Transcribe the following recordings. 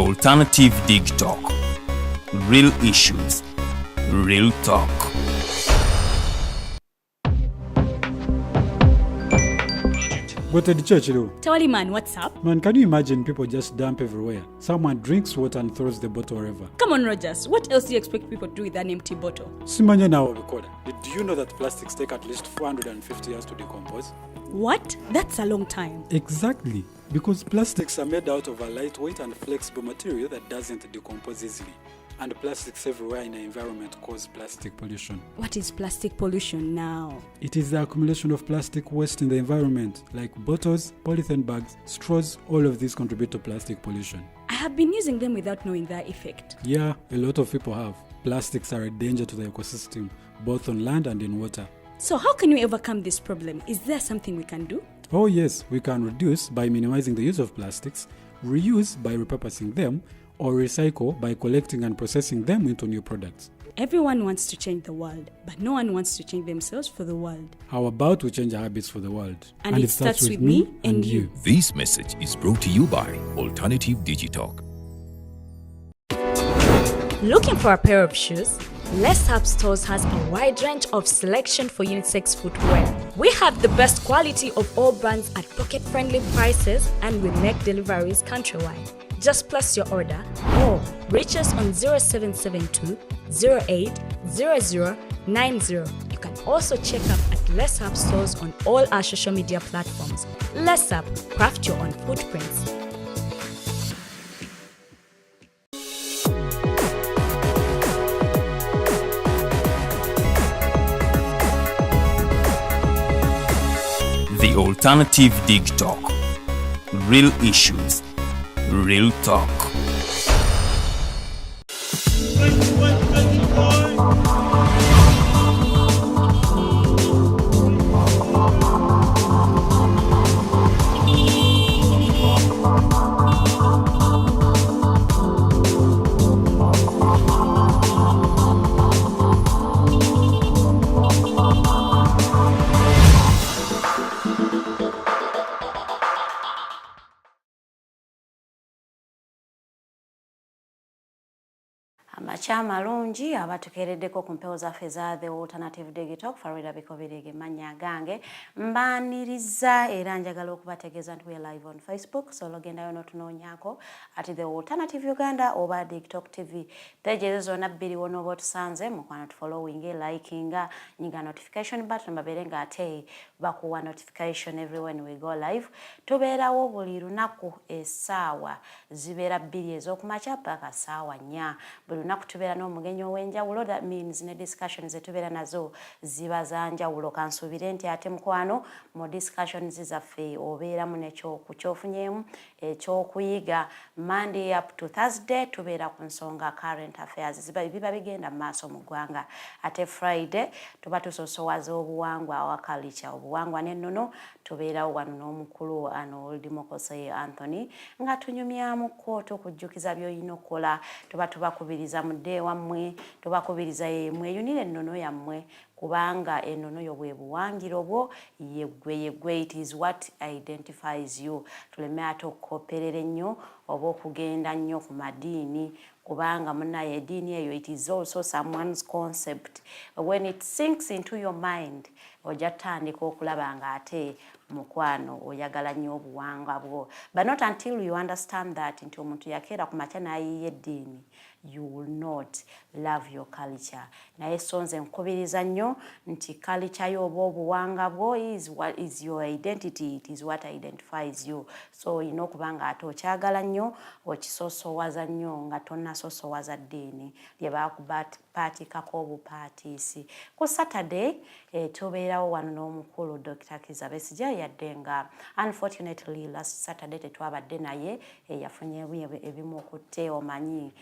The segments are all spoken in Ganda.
Alternative Dig Talk. Real issues, real talk. Go to the church, Twali man, what's up? Man, can you imagine people just dump everywhere? Someone drinks water and throws the bottle wherever. Come on, Rogers. What else do you expect people to do with an empty bottle? Simanya now, did you know that plastics take at least 450 years to decompose? What? That's a long time. Exactly. Because plastics are made out of a lightweight and flexible material that doesn't decompose easily. And plastics everywhere in the environment cause plastic pollution. What is plastic pollution now? It is the accumulation of plastic waste in the environment, like bottles, polythene bags, straws. All of these contribute to plastic pollution. I have been using them without knowing their effect. Yeah, a lot of people have. Plastics are a danger to the ecosystem, both on land and in water. So how can we overcome this problem? Is there something we can do? Oh yes, we can reduce by minimizing the use of plastics, reuse by repurposing them, or recycle by collecting and processing them into new products. Everyone wants to change the world, but no one wants to change themselves for the world. How about we change our habits for the world? And it starts with me and you. This message is brought to you by Alternative Digital. Looking for a pair of shoes? Let's Up Stores has a wide range of selection for unisex footwear. We have the best quality of all brands at pocket-friendly prices, and we make deliveries countrywide. Just place your order or reach us on 0772 08 0090. You can also check up at Let's Up Stores on all our social media platforms. Let's Up, craft your own footprints. The Alternative Dig Talk. Real issues, real talk. Amachama alungi abatukereddeko ku mpewo zaffe za The Alternative Digital Farida Bikobirege manya gange mbaniriza era njagala okubategeeza nti we live on Facebook, so logendayo n'otunoonyako ati The Alternative Uganda oba TikTok TV page ezo zonna bbiri wonooba otusanze mukwano tufollowing, liking, nyiga notification button babeere nga ate bakuwa notification every when we go live. Tubeerawo buli lunaku essaawa zibeera bbiri ez'okumakya paka ssaawa 4 buli lunaku tubeera n'omugenyi ow'enjawulo. That means ne discussions zetubeera nazo ziba za njawulo. Kansuubire nti ate mukwano mu discussions zaffe obeeramu nekyofunyeemu ekyokuyiga. Monday up to Thursday tubeera ku nsonga current affairs biba bigenda mu maaso mu ggwanga. Ate Friday tuba tusosowaza obuwangwa awa culture, obuwangwa n'ennono tubeerawo wano n'omukulu Old Mokose Anthony nga tunyumyamu kooto okujjukiza by'olina okukola. Tuba tubakubiriza mudde wammwe, tubakubiriza mweyunire ennono yammwe kubanga ennono yo bwe buwangiro bwo yeggwe. It is what identifies you. Tuleme ate okukopperera ennyo oba okugenda nnyo ku madiini kubanga munnaye eddiini eyo it is also someone's concept. When it sinks into your mind ojja tandika okulaba nga ate mukwano oyagala nnyo obuwangwa bwo. But not until you understand that nti omuntu yakeera ku makya n'ayiiya eddiini, you will not love your culture. Naye sonze nkubiriza nnyo nti culture y'oba obuwangwa bwo is what is your identity. It is what identifies you. So olina okuba nga ate okyagala nnyo, okisosowaza nnyo nga tonnasosowaza ddiini lye baakupaatikako obupaatiisi. Ku Saturday tubeerawo wano n'omukulu Dr. Kiza Besigye yadde nga unfortunately last Saturday tetwabadde naye yafunye ebimu okutte omanyi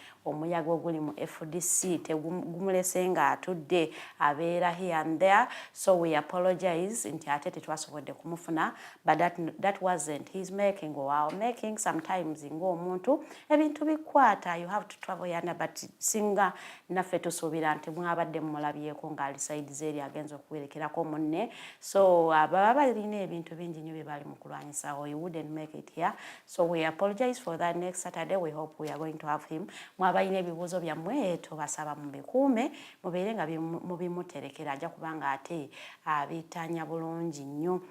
omuyaga oguli mu FDC tegumulese nga atudde abeera here and there, so we apologize nti ate tetwasobodde kumufuna, but that wasn't his making or our making. Sometimes ng'omuntu ebintu bikwata, you have to travel yana, but singa naffe tusuubira nti mwabadde mulabyeko ng'ali side zeri agenza okuwerekerako munne, so baba balina ebintu bingi nnyo bye bali mu kulwanyisa, or he wouldn't make it here, so we apologize for that. Next Saturday we hope we are going to have him. Mwabalina ebibuuzo byammwe tubasaba mubikuume mubeere nga mubimuterekera, ajja kubanga ate abitanya bulungi nnyo.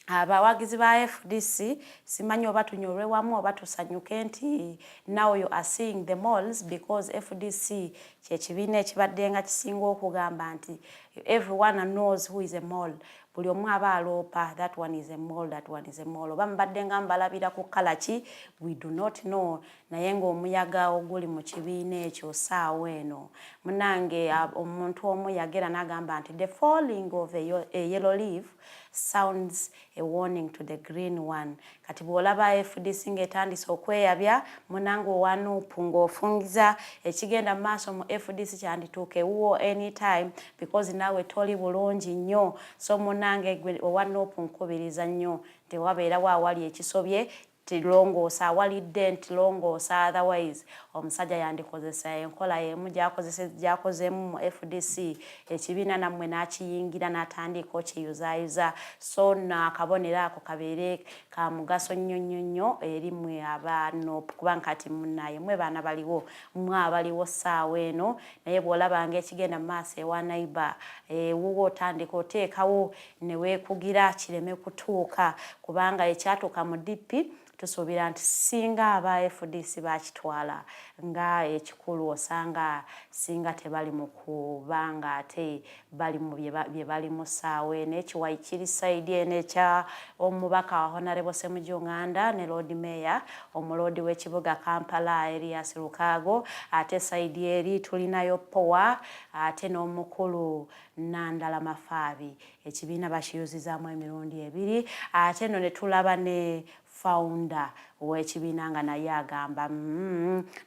Abawagizi ba FDC simanyi oba tunyolwe wamu oba tusanyuke nti now you are seeing the malls, because FDC kyekibiina ekibadde nga kisinga okugamba nti everyone knows who is a mall. Buli omu aba aloopa that one is a mall, that one is a mall. Oba mbadde nga mbalabira ku kala ki, we do not know. Naye ng'omuyaga oguli mu kibiina ekyo saawa eno, munange omuntu omu yagera n'agamba nti the falling of a yellow leaf sounds a warning to the green one. Kati bw'olaba FDC ng'etandise okweyabya, munange owanuupu ng'ofungiza ekigenda mu maaso mu FDC kyandituuka ewuwo anytime, because naawe toli bulungi nnyo. So munange owanuupu nkubiriza nnyo tewabeerawo awali ekisobye tilongoosa, awalidde nti longoosa, otherwise omusajja yandikozesa enkola yemu gyakozeemu mu FDC, ekibiina nammwe n'akiyingira n'atandika okiyuzayuza. So n'akabonero ako kabeere ka mugaso nnyo nnyo nnyo eri mmwe abaNOP, kubanga kati munnaye mmwe baana baliwo, mmwe abaliwo ssaawa eno, naye bw'olabanga ekigenda mu maaso ewa neighbor wuwo otandika oteekawo ne weekugira kireme kutuuka, kubanga ekyatuuka mu DP tusuubira nti singa aba FDC bakitwala nga ekikulu, osanga singa tebali mu kubanga ate bali mu bye bali mu ssaawa eno. Ekiwayi kiri sayidi eno ekya omubaka wa Honorable Ssemujjunganda ne Lord Mayor omuloodi w'ekibuga Kampala Erias Lukaago, ate sayidi eri tulinayo Power, ate n'omukulu Nandala Mafaabi. Ekibiina bakiyuzizaamu emirundi ebiri, ate no ne tulaba ne founder w'ekibiina nga naye agamba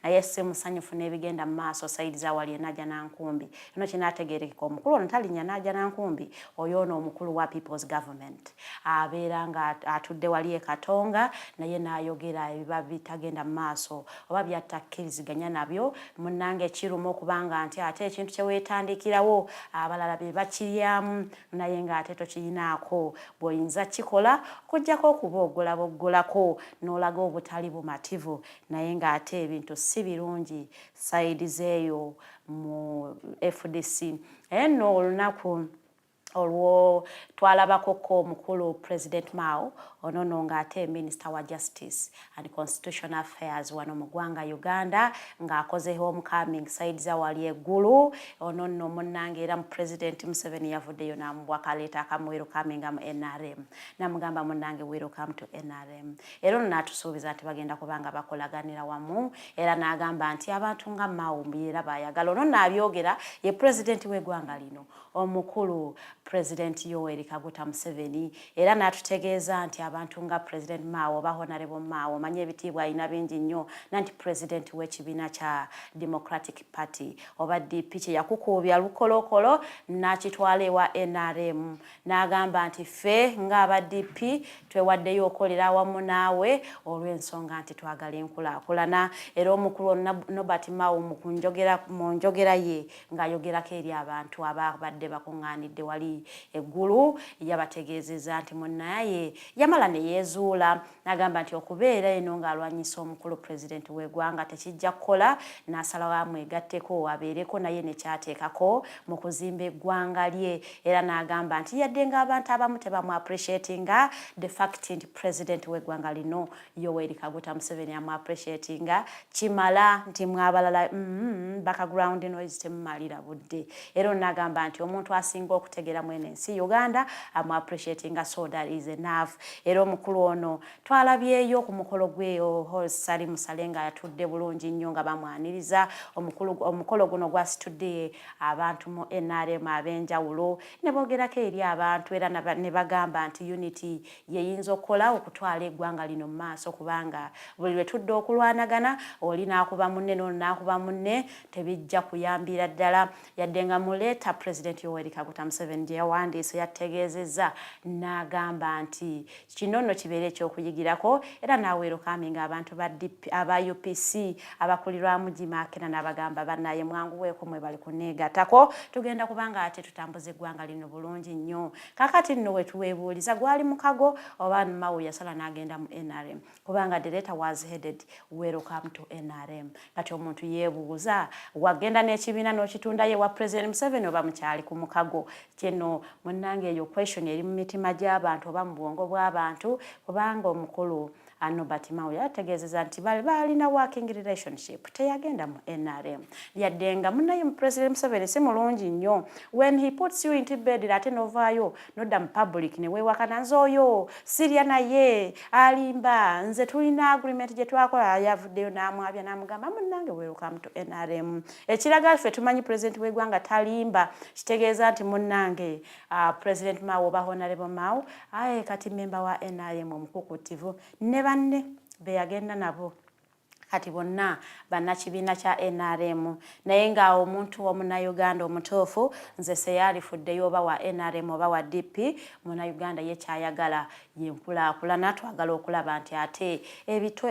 naye si musanyufu n'ebigenda mu maaso sayidi zawali enajja nankumbi. Eno kinaategeerekeka omukulu ono talinnya najja nankumbi, oyo ono omukulu wa People's Government abeera nga atudde wali e Katonga, naye n'ayogera ebiba bitagenda mu maaso oba byatakkiriziganya nabyo. Munnange kiruma okubanga nti ate ekintu kye weetandikirawo abalala be bakiryamu, naye ng'ate tokirinaako bw'oyinza kikola okuggyako okuba ogolabogolako n'olaga obutali bumativu, naye ng'ate ebintu si birungi sayidi zeeyo mu FDC. Eno olunaku olwo twalabako omukulu President Mao onono ng'ate Minister wa Justice and Constitutional Affairs wano mu ggwanga Uganda ng'akoze homecoming side za wali eggulu. Onono munnange era mu President Museveni yavuddeyo n'amuwa kaleeta akamu welcoming mu NRM, n'amugamba munnange welcome to NRM. Era ono n'atusuubiza nti bagenda kubanga bakolaganira wamu, era n'agamba nti abantu nga Mao era bayagala. Ono n'abyogera ye President w'eggwanga lino omukulu President Yoweri Kaguta Museveni, era n'atutegeeza nti abantu nga President Mao oba Honorable Mao manye ebitiibwa alina bingi nnyo, nanti President w'ekibiina kya Democratic Party oba DP kye yakukuubya lukolokolo n'akitwala ewa NRM, n'agamba nti ffe ng'aba DP twewaddeyo okolera awamu naawe olw'ensonga nti twagala enkulaakulana. Era omukulu Nobert Mao mu njogera ye ng'ayogerako eri abantu ababadde bakuŋŋaanidde wali eggulu, yabategeezeza nti munnaye yamala ne yeezuula, n'agamba nti okubeera eno ng'alwanyisa omukulu President w'eggwanga tekijja kukola, n'asalawo amwegatteko abeereko naye ne kyateekako mu kuzimba eggwanga lye. Era n'agamba nti yadde ng'abantu abamu tebamu appreciatinga the fact nti President w'eggwanga lino Yoweri Kaguta Museveni amu appreciatinga kimala, nti mwabalala background noise temumalira budde. Era n'agamba nti omuntu asinga okutegera mwene nsi Uganda appreciating so that is enough. Era omukulu ono twalabyeyo ku mukolo gwe Sali Musalenga yatudde bulungi nnyo nga bamwaniriza omukolo guno gwasitudde abantu mu NRM ab'enjawulo ne boogerako eri abantu era ne bagamba nti unity yeyinza okukola okutwala eggwanga lino mu maaso kubanga buli lwe tudde okulwanagana oli n'akuba munne n'ono n'akuba munne tebijja kuyambira ddala yadde nga mu leeta President Yoweri Kaguta Museveni gye yawandiise yategeezezza n'agamba nti kino nno kibeere ekyokuyigirako era n'aweerokaminga abantu aba UPC abakulirwamu Gimakera n'abagamba bannaye mwanguweeko mwe bali kuneegatako tugenda kubanga ate tutambuza eggwanga lino bulungi nnyo kakati nno wetuweebuuliza gwali mukago oba Mao yasala n'agenda mu NRM kubanga the letter was headed welcome to NRM kati omuntu yeebuuza wagenda n'ekibiina n'okitunda ye wa President Museveni oba mukyali ku mukago kino munnange eyo question eri mu mitima gy'abantu oba mu bwongo bw'abantu kubanga omukulu Nobert Mao yategeezezza nti balina working relationship teyagenda mu NRM yadde nga munnaye mu President Museveni si mulungi nnyo when he puts you into bed ate novaayo nodda mu public ne weewakana nze oyo sirya naye alimba nze tulina agreement gye twakola yavuddeyo n'amwabya n'amugamba munnange welcome to NRM ekiraga ffe tumanyi President w'eggwanga talimba kitegeeza nti munnange President Mao oba Honorable Mao aye kati member wa NRM omukukutivu ne banne be yagenda nabo kati bonna bannakibiina kya NRM naye nga omuntu omunnauganda omutuufu nze seyalifuddeyo oba wa NRM oba wa DP munnauganda ye kyayagala yenkulaakulana twagala okulaba nti ate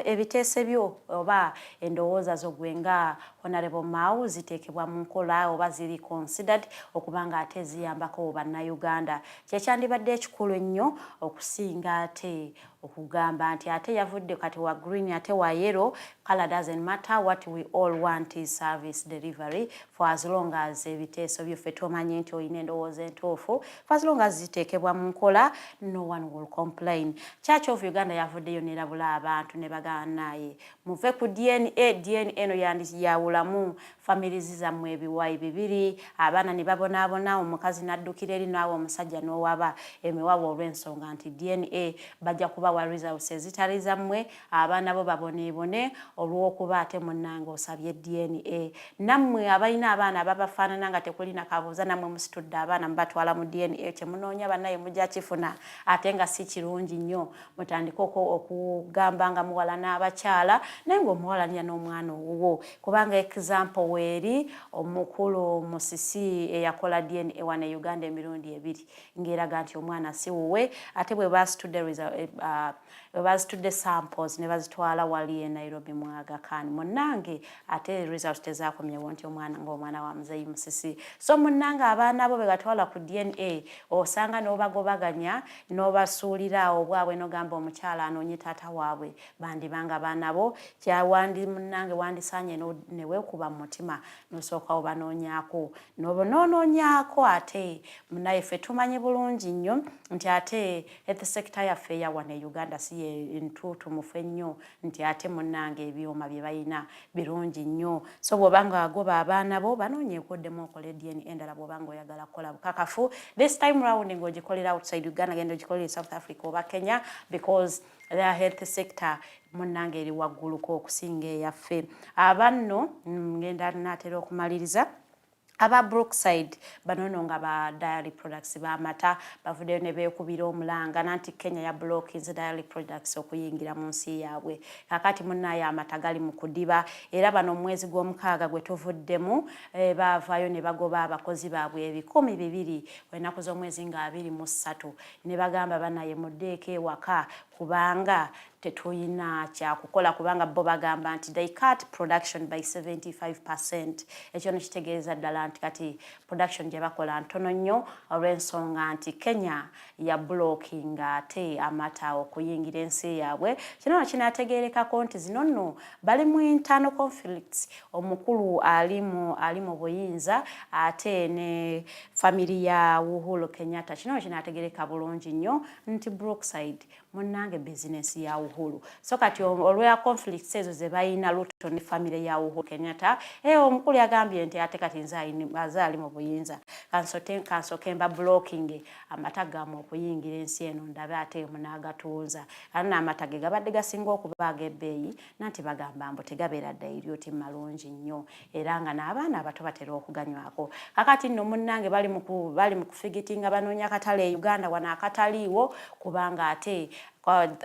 ebiteese byo oba endowooza zo gwe nga Honorable Mao ziteekebwa mu nkola oba ziri considered okubanga ate ziyambako bannayuganda kyekyandibadde ekikulu ennyo okusinga ate okugamba nti ate yavudde kati wa green ate wa yellow color doesn't matter what we all want is service delivery for as long as ebiteeso byaffe tumanyi nti olina endowooza entuufu for as long as ziteekebwa mu nkola no one will complain Church of Uganda yavuddeyo nerabula abantu ne bagana naye muve ku DNA no yawulamu families zammwe ebiwayi bibiri abaana ne babonaabona omukazi n'addukira eri naawe omusajja n'owaba emiwawa olw'ensonga nti DNA bajja kuba wa results ezitali zammwe abaana bo baboneebone olw'okuba ate munnange osabye DNA nammwe abalina abaana ababafaanana nga tekulina kabuuza nammwe musitudde abaana mubatwala mu DNA kyemunoonya bannaye mujja kifuna ate nga si kirungi nnyo mutandika okugamba nga muwala n'abakyala naye ng'omuwalanya n'omwana owuwo kubanga example weeri omukulu Musisi eyakola DNA wane Uganda emirundi 2 ng'eraga nti omwana si wuwe ate bwe bazitudde samples ne bazitwala wali e Nairobi mu Aga Khan munnange ate results tezaakomyewo nti omwana wa Muzeeyi Musisi so munnange abaana bo be gatwala ku DNA osanga n'obagobaganya n'obasuulira obwabwe n'ogamba omukyala anoonye taata waabwe bandibanga baana bo kyawandi munnange wandisaanye ne weekuba mu mutima n'osooka obanoonyaako n'obonoonoonyaako ate munnaye ffe tumanyi bulungi nnyo nti ate health sector yaffe eya wane Uganda si entuutumufu ennyo nti ate munnange ebyuma bye balina birungi nnyo so bw'obanga agoba abaana bo banoonyeeko oddemu okole DNA endala bw'obanga oyagala kukola bukakafu this time round ng'ogikolera outside Uganda genda ogikolera South Africa oba Kenya because their health sector munnange eri wagguluko okusinga eyaffe abanno ngenda naatera okumaliriza aba Brookside banono nga ba dairy products b'amata bavuddeyo ne beekubira omulanga nanti Kenya ya blockings dairy products okuyingira mu nsi yaabwe kakati munnaye amata gali mu kudiba era bano omwezi gw'omukaaga gwe tuvuddemu baavaayo ne bagoba abakozi baabwe 200 ennaku z'omwezi nga 23 ne bagamba bannaye muddeeko ewaka kubanga tetuyina kyakukola kubanga bo bagamba nti they cut production by 75%. Ekyo nekitegeeza ddala nti kati production gye bakola ntono nnyo olw'ensonga nti Kenya ya blocking ate amata okuyingira ensi yaabwe. Kino kinaategeerekako nti zino nno bali mu internal conflicts. Omukulu ali mu buyinza ate ne family ya Uhuru Kenyatta. Kino kinaategeereka bulungi nnyo nti Brookside munnange business ya Uhuru so kati olwa conflicts ezo ze bayina Ruto ne family ya Uhuru Kenyatta omukulu yagambye nti ate kati nze azali mu buyinza kanso kemba blocking amataga mu okuyingira ensi eno ndabe ate munagatunza ana amatage gabadde gasinga okubaga ebbeeyi nanti bagamba mbo tegabeera ddayiri oti malungi nnyo era nga n'abaana abato batera okuganywako kakati nno munnange bali mu kufigitinga banoonya katale Uganda wana akataliiwo kubanga ate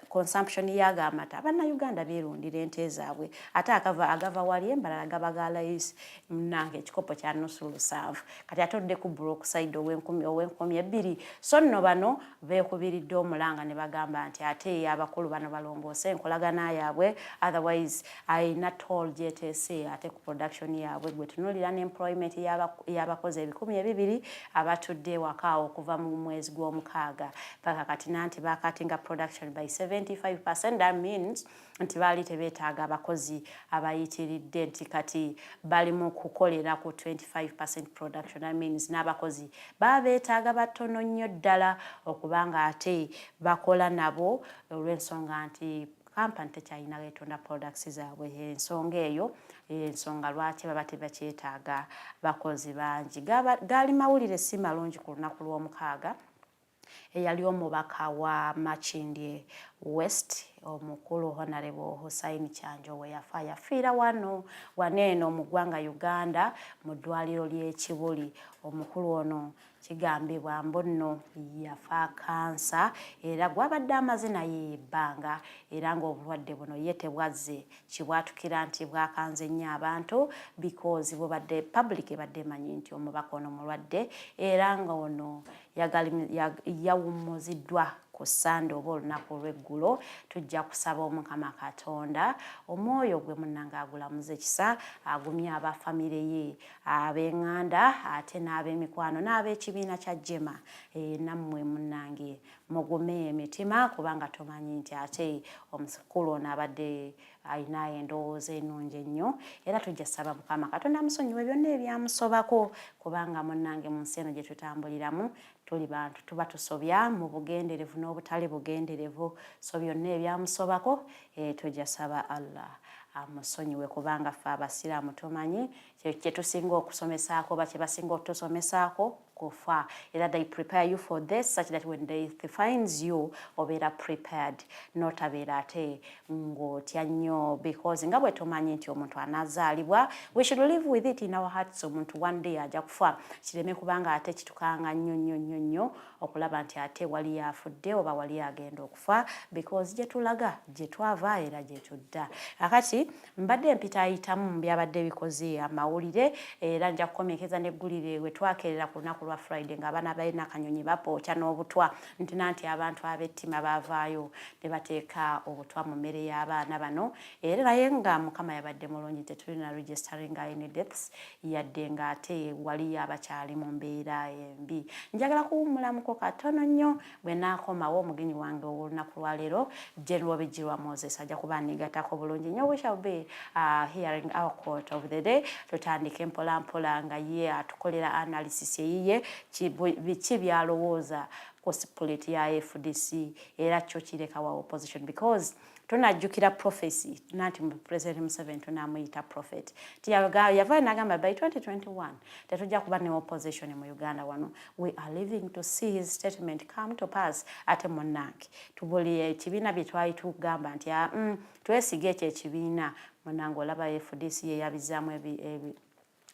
consumption yaga amata banna Uganda birundira ente zaabwe ate agava wali embalala gabagala is nange ekikopo kya nusu lusanvu kati atodde ku block side owenkomi ebbiri so nno bano beekubiridde omulanga ne bagamba nti ate abakulu bano balongoose enkolagana yaabwe otherwise ayina toll GTC ate ku production yaabwe gwe tunulira n'employment y'abakozi 200 abatudde waka okuva mu mwezi gw'omukaaga paka kati nanti bakatinga production by 75%. That means nti bali tebetaaga abakozi abayitiridde nti kati bali mu kukolera ku 25% production. That means n'abakozi babetaaga batono nnyo ddala okubanga ate bakola nabo olw'ensonga nti kampani tekyalina beetonda products zaabwe ensonga eyo ensonga lwaki baba tebakyetaaga bakozi bangi gaali mawulire si malungi ku lunaku lw'omukaaga eyali omubaka wa Makindye West omukulu Honorable Hussein Kyanjo we yafiira waneeno mu ggwanga Uganda mu ddwaliro ly'Ekibuli omukulu ono kigambibwa mbu nno yafa kansa era gwabadde amazina yebbanga era ng'obulwadde buno ye tebwazze kibwatukira nti bwakanze nnyo abantu because bubadde public ebadde emanyi nti omubaka ono mulwadde era nga ono yawummuziddwa ku Sande oba olunaku lw'eggulo tujja kusaba Omukama Katonda omwoyo gwe munnanga agulamuze kisa agumye abafamire ye ab'eŋŋanda ate n'ab'emikwano n'ab'ekibiina kya Jema nammwe munnange mugume emitima kubanga tumanyi nti ate omusukulu ono abadde ayina endowooza ennungi ennyo era tujja saba Mukama Katonda amusonyiwe byonna ebyamusobako kubanga munnange mu nsi eno gye tutambuliramu tuli bantu tuba tusobya mu bugenderevu n'obutali bugenderevu so byonna ebyamusobako tujja saba Allah amusonyiwe kubanga ffe abasiraamu tumanyi kye tusinga okusomesaako ba kye basinga okutusomesaako kufa era they prepare you for this such that when death finds you obeera prepared notabeera ate ng'otya nnyo because nga bwe tumanyi nti omuntu anazaalibwa we should live with it in our hearts omuntu one day ajja kufa kireme kubanga ate kitukanga nnyo okulaba nti ate wali yafudde oba wali agenda okufa because gye tulaga gye twava era gye tudda akati mbadde mpita ayitamu mu byabadde bikoze amawulire era nja kukomekeza n'eggulire we twakerera ku lunaku lwa Friday nga abaana balina akanyonyi bapookya n'obutwa nti abantu ab'ettima baavaayo ne bateeka obutwa mu mmere y'abaana bano era naye nga Mukama yabadde mulungi tetulina registering any deaths yadde nga ate wali abakyali mu mbeera embi njagala kuwummulamuko katono nnyo bwe naakomawo omugenyi wange olunaku lwa leero General Bigirwa Moses ajja kuba annigatako bulungi nnyo we shall be hearing our quote of the day tutandike mpola nga ye atukolera analysis eyiye biki byalowooza ku split ya FDC era kyo kireka wa opposition because tunajjukira prophecy nanti President Museveni tunamuyita prophet yava nagamba by 2021 tetujja kuba ne opposition mu Uganda wano we are living to see his statement come to pass ate munnange tubuli ekibiina bye twali tugamba nti twesige ekyo ekibiina munnange olaba FDC yeyabizaamu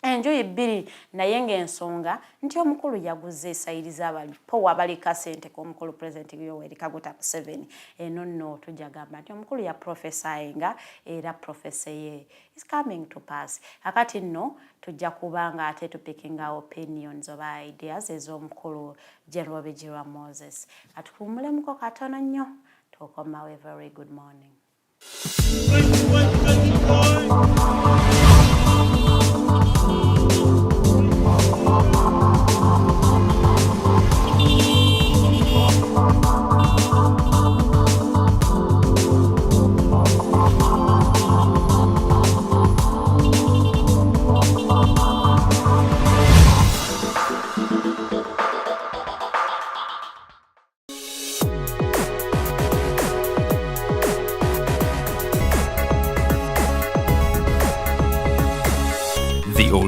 enjuyi bbiri naye ng'ensonga nti omukulu yaguze esayiriza abalipo abalika ssente k'omukulu President Yoweri Kaguta Museveni eno nno tujja gamba nti omukulu ya prophesyinga era prophecy ye is coming to pass kakati nno tujja kubanga ate tupikinga opinions oba ideas ez'omukulu General Bigirwa Moses atukuumulemuko katono nnyo tukomawo a very good morning.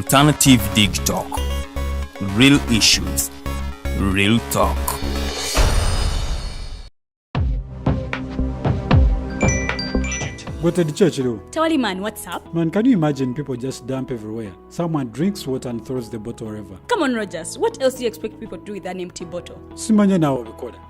Alternative Dig Talk. Real issues, real talk. What at the church, though? Twali man, what's up? Man, can you imagine people just dump everywhere? Someone drinks water and throws the bottle wherever. Come on, Rogers. What else do you expect people to do with an empty bottle? Simanya now,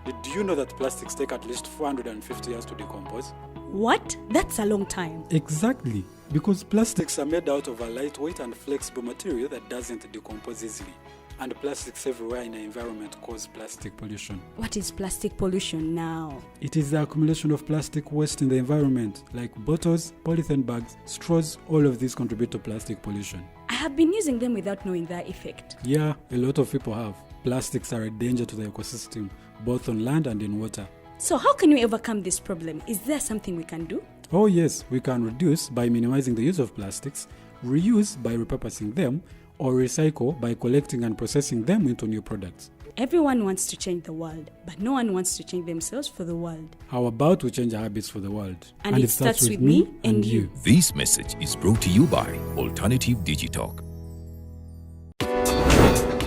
did you know that plastics take at least 450 years to decompose? What? That's a long time. Exactly. Because plastics are made out of a lightweight and flexible material that doesn't decompose easily. And plastics everywhere in the environment cause plastic pollution. What is plastic pollution now? It is the accumulation of plastic waste in the environment, like bottles, polythene bags, straws. All of these contribute to plastic pollution. I have been using them without knowing their effect. Yeah, a lot of people have. Plastics are a danger to the ecosystem, both on land and in water. So how can we overcome this problem? Is there something we can do? Oh yes, we can reduce by minimizing the use of plastics, reuse by repurposing them, or recycle by collecting and processing them into new products. Everyone wants to change the world, but no one wants to change themselves for the world. How about we change our habits for the world? And it starts with me and you. This message is brought to you by Alternative Digitalk.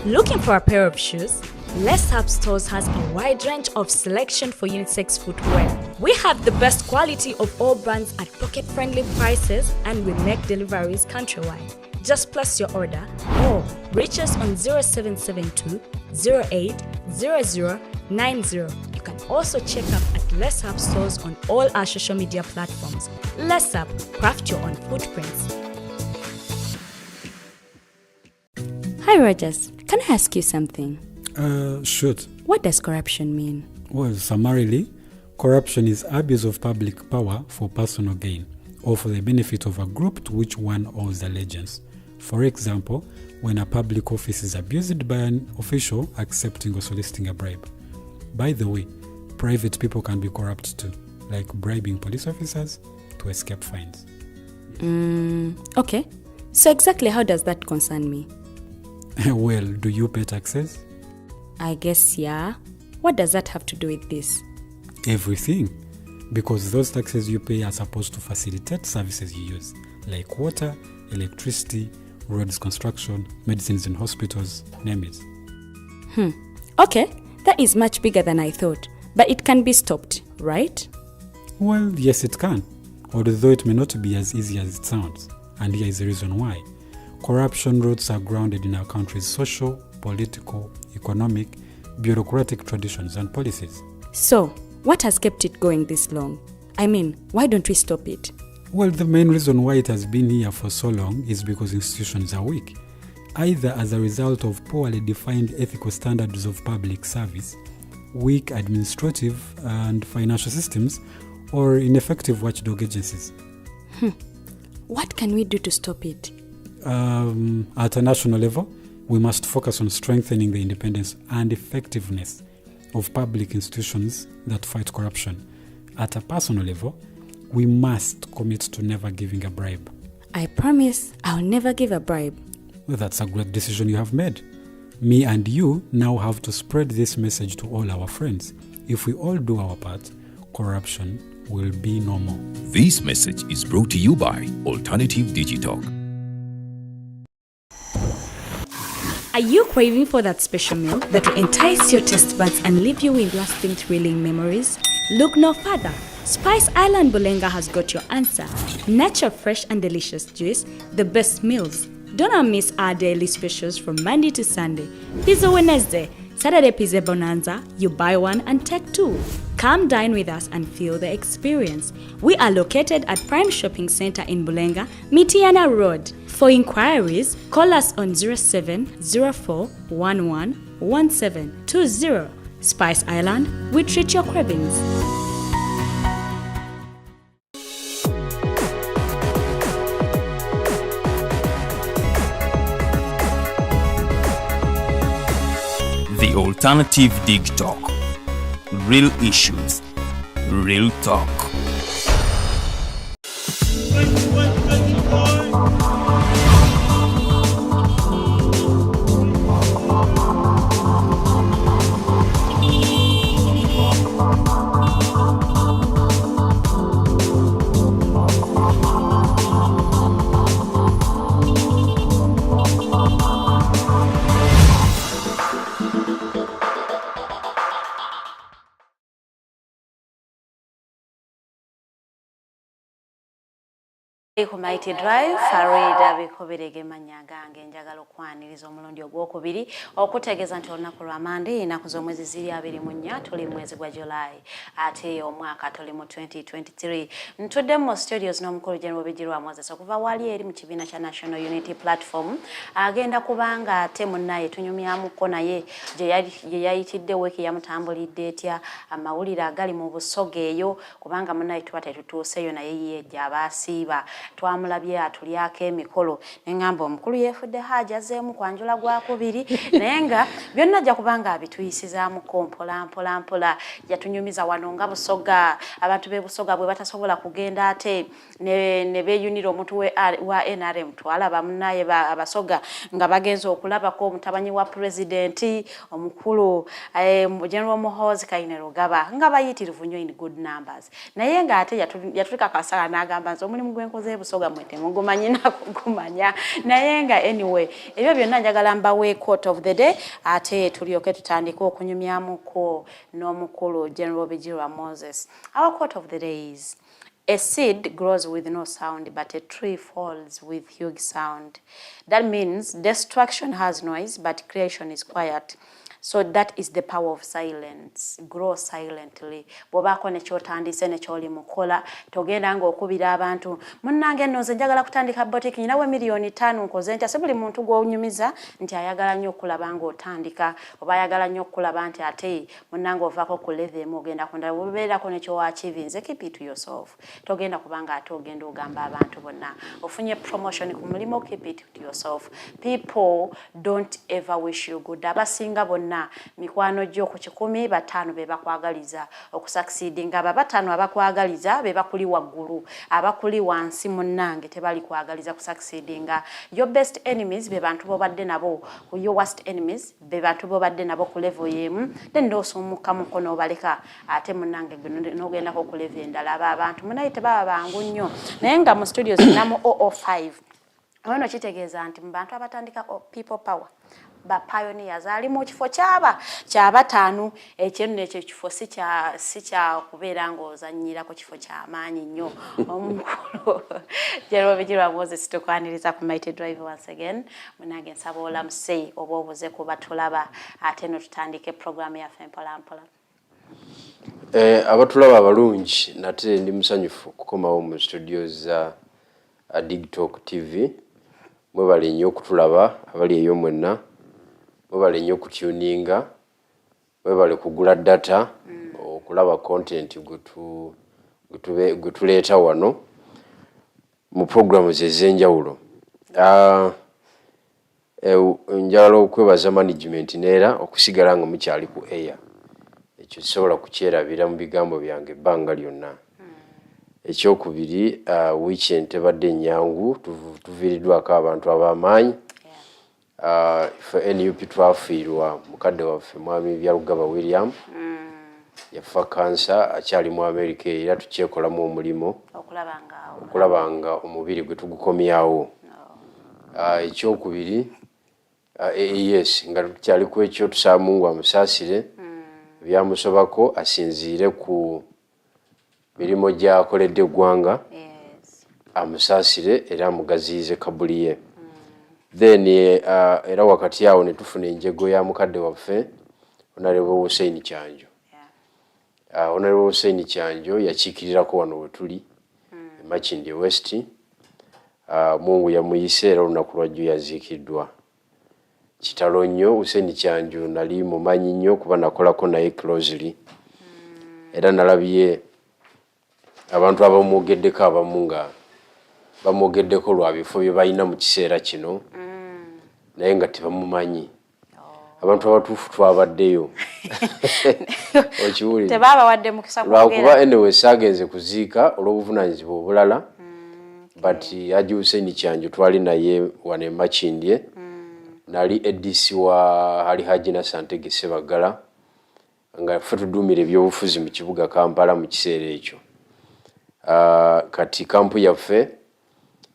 Looking for a pair of shoes? Les Hub Stores has a wide range of selection for unisex footwear. We have the best quality of all brands at pocket-friendly prices and we make deliveries countrywide. Just place your order or reach us on 0772 08 0090. You can also check up at Les Hub Stores on all our social media platforms. Les Hub, craft your own footprints. Hi Rogers, can I ask you something? Shoot. What does corruption mean? Well, summarily, corruption is abuse of public power for personal gain or for the benefit of a group to which one owes allegiance. For example, when a public office is abused by an official accepting or soliciting a bribe. By the way, private people can be corrupt too, like bribing police officers to escape fines. Okay. So exactly how does that concern me? Well, do you pay taxes? I guess yeah. What does that have to do with this? Everything. Because those taxes you pay are supposed to facilitate services you use, like water, electricity, roads construction, medicines in hospitals, name it. Okay, that is much bigger than I thought. But it can be stopped, right? Well, yes it can, although it may not be as easy as it sounds. And here is the reason why. Corruption roots are grounded in our country's social, political, economic, bureaucratic traditions and policies. So, what has kept it going this long? I mean, why don't we stop it? Well, the main reason why it has been here for so long is because institutions are weak, either as a result of poorly defined ethical standards of public service, weak administrative and financial systems, or ineffective watchdog agencies. What can we do to stop it? At a national level, we must focus on strengthening the independence and effectiveness of public institutions that fight corruption. At a personal level, we must commit to never giving a bribe. I promise I'll never give a bribe. Well, that's a great decision you have made. Me and you now have to spread this message to all our friends. If we all do our part, corruption will be no more. This message is brought to you by Alternative Digitalk. Are you craving for that special meal that will entice your taste buds and leave you with lasting thrilling memories? Look no further. Spice Island Bulenga has got your answer. Natural, fresh and delicious juice, the best meals. Don't miss our daily specials from Monday to Sunday. Pizza Wednesday, Saturday Pizza Bonanza, you buy one and take two. Come dine with us and feel the experience. We are located at Prime Shopping Center in Bulenga, Mitiana Road. For inquiries, call us on 0704 11 1720. Spice Island, we treat your cravings. The Alternative Dig Talk. Real issues, real talk. Ku Mighty Drive Farida bikoberege manya gange njagala okwaniriza omulundi ogwokubiri okutegeeza nti olunaku lwa Monday enaku z'omwezi ziri 24 tuli mwezi gwa July ate omwaka tuli mu 2023 ntudde mu studios n'omukulu General Bigirwa Moses okuva wali eri mu kibiina kya National Unity Platform agenda kubanga ate munnaye tunyumyamuko naye gye yayitidde weeki yamutambulidde etya amawulire agali mu busoga eyo kubanga munnaye tuba tetutuuseyo naye yejja abasiiba twamulabye atulyako emikolo nengamba omukulu yefudde haja azeemu kwanjula gwakubiri naye nga byonna ajja kubanga abituyisizaamu mpola yatunyumiza wano nga busoga abantu b'e Busoga bwe batasobola kugenda ate ne beeyunira omuntu wa NRM twalaba munnaye abasoga nga bagenze okulabako omutabanyi wa pulezidenti omukulu General Muhoozi Kainerugaba nga bayitirivu nnyo in good numbers naye nga ate yatulika kasala n'agamba nti omulimu gwenkoze Busoga mwete mugumanyi nakugumanya naye nga anyway ebyo byonna njagala mbawe quote of the day ate tulyoke tutandika okunyumyamuko n'omukulu General Bigirwa Moses. Our quote of the day is: a seed grows with no sound, but a tree falls with huge sound. That means destruction has noise, but creation is quiet. So that is the power of silence. Grow silently. Bobako nekyotandise nekyoli mukola togenda nga okubira abantu munnange nnoze njagala kutandika boutique nyinawe $5,000,000 nkoze ntya sebuli muntu gw'onyumiza nti ayagala nnyo okulaba nga otandika oba ayagala nnyo okulaba nti ate munnange ovaako ku level emu ogenda kundala bubeerako nekyo waachivinze keep it to yourself togenda kubanga ate ogenda ogamba abantu bonna ofunye promotion ku mulimu keep it to yourself. People don't ever wish you good. Abasinga bonna mikwano gyo ku 100 5 be bakwagaliza okusucceedinga aba 5 abakwagaliza be bakuli waggulu abakuli wansi munnange tebali kwagaliza kusucceedinga. Your best enemies be bantu bobadde nabo, your worst enemies be bantu bobadde nabo ku level yemu then ndosumuka mukono baleka ate munnange n'ogenda ko ku level endala abantu munaye tebaba bangu nnyo naye nga mu studios namu 005 ono kitegeeza nti mu bantu abatandika people power ba pioneers ali mu kifo ky'abataano ekyenu n'ekyo kifo si kya kubeera ng'ozannyira ku kifo ky'amaanyi nnyo omukulu General Bigirwa Moses tukwaniriza ku Mighty Drive once again munange nsaba olamuse oba obuze kuba tulaba ate no tutandike program yaffe mpolampola. Abatulaba abalungi nate ndi musanyufu kukomawo mu studios za Digtalk TV mwebale nnyo okutulaba abali eyo mwenna mwebale nnyo okutuninga mwebale kugula data okulaba content gutuleeta wano mu programs ez'enjawulo. Njagala okwebaza management neera okusigala nga mukyali ku air ekyo kisobola kukyerabira mu bigambo byange ebbanga lyonna. Ekyokubiri weekend tebadde nnyangu tuviiriddwako abantu ab'amaanyi NUP twafiirwa mukadde waffe mwami Byalugaba William yafa kansa akyali mu America era tukyekolamu omulimo okulabanga omubiri gwe tugukomyawo. Ekyokubiri yes nga tukyali ku ekyo tusaba Mungu amusaasire byamusobako asinziire ku mirimo gy'akoledde ggwanga amusaasire era amugaziyize kabuliye. Then era wakati awo ne tufuna enjego ya mukadde waffe Honorable Hussein Kyanjo. Honorable Hussein Kyanjo yakiikirirako wano we tuli Makindye West. Mungu yamuyise era olunaku lwajjo yaziikiddwa. Kitalo nnyo Hussein Kyanjo nali mumanyi nnyo kuba nakolako naye closely era nalabye abantu abamwogeddeko abamu nga bamwogeddeko lwa bifo bye balina mu kiseera kino naye nga tebamumanyi. Abantu abatuufu twabaddeyo okiwulira tebabawadde mukisa lwakuba anyway saagenze kuziika olw'obuvunaanyizibwa obulala but Haji Hussein Kyanjo twali naye wano e Makindye nali EDC wa hali Haji na Santege Sebagala nga ffe tuduumira ebyobufuzi mu kibuga Kampala mu kiseera ekyo. Kati kampu yaffe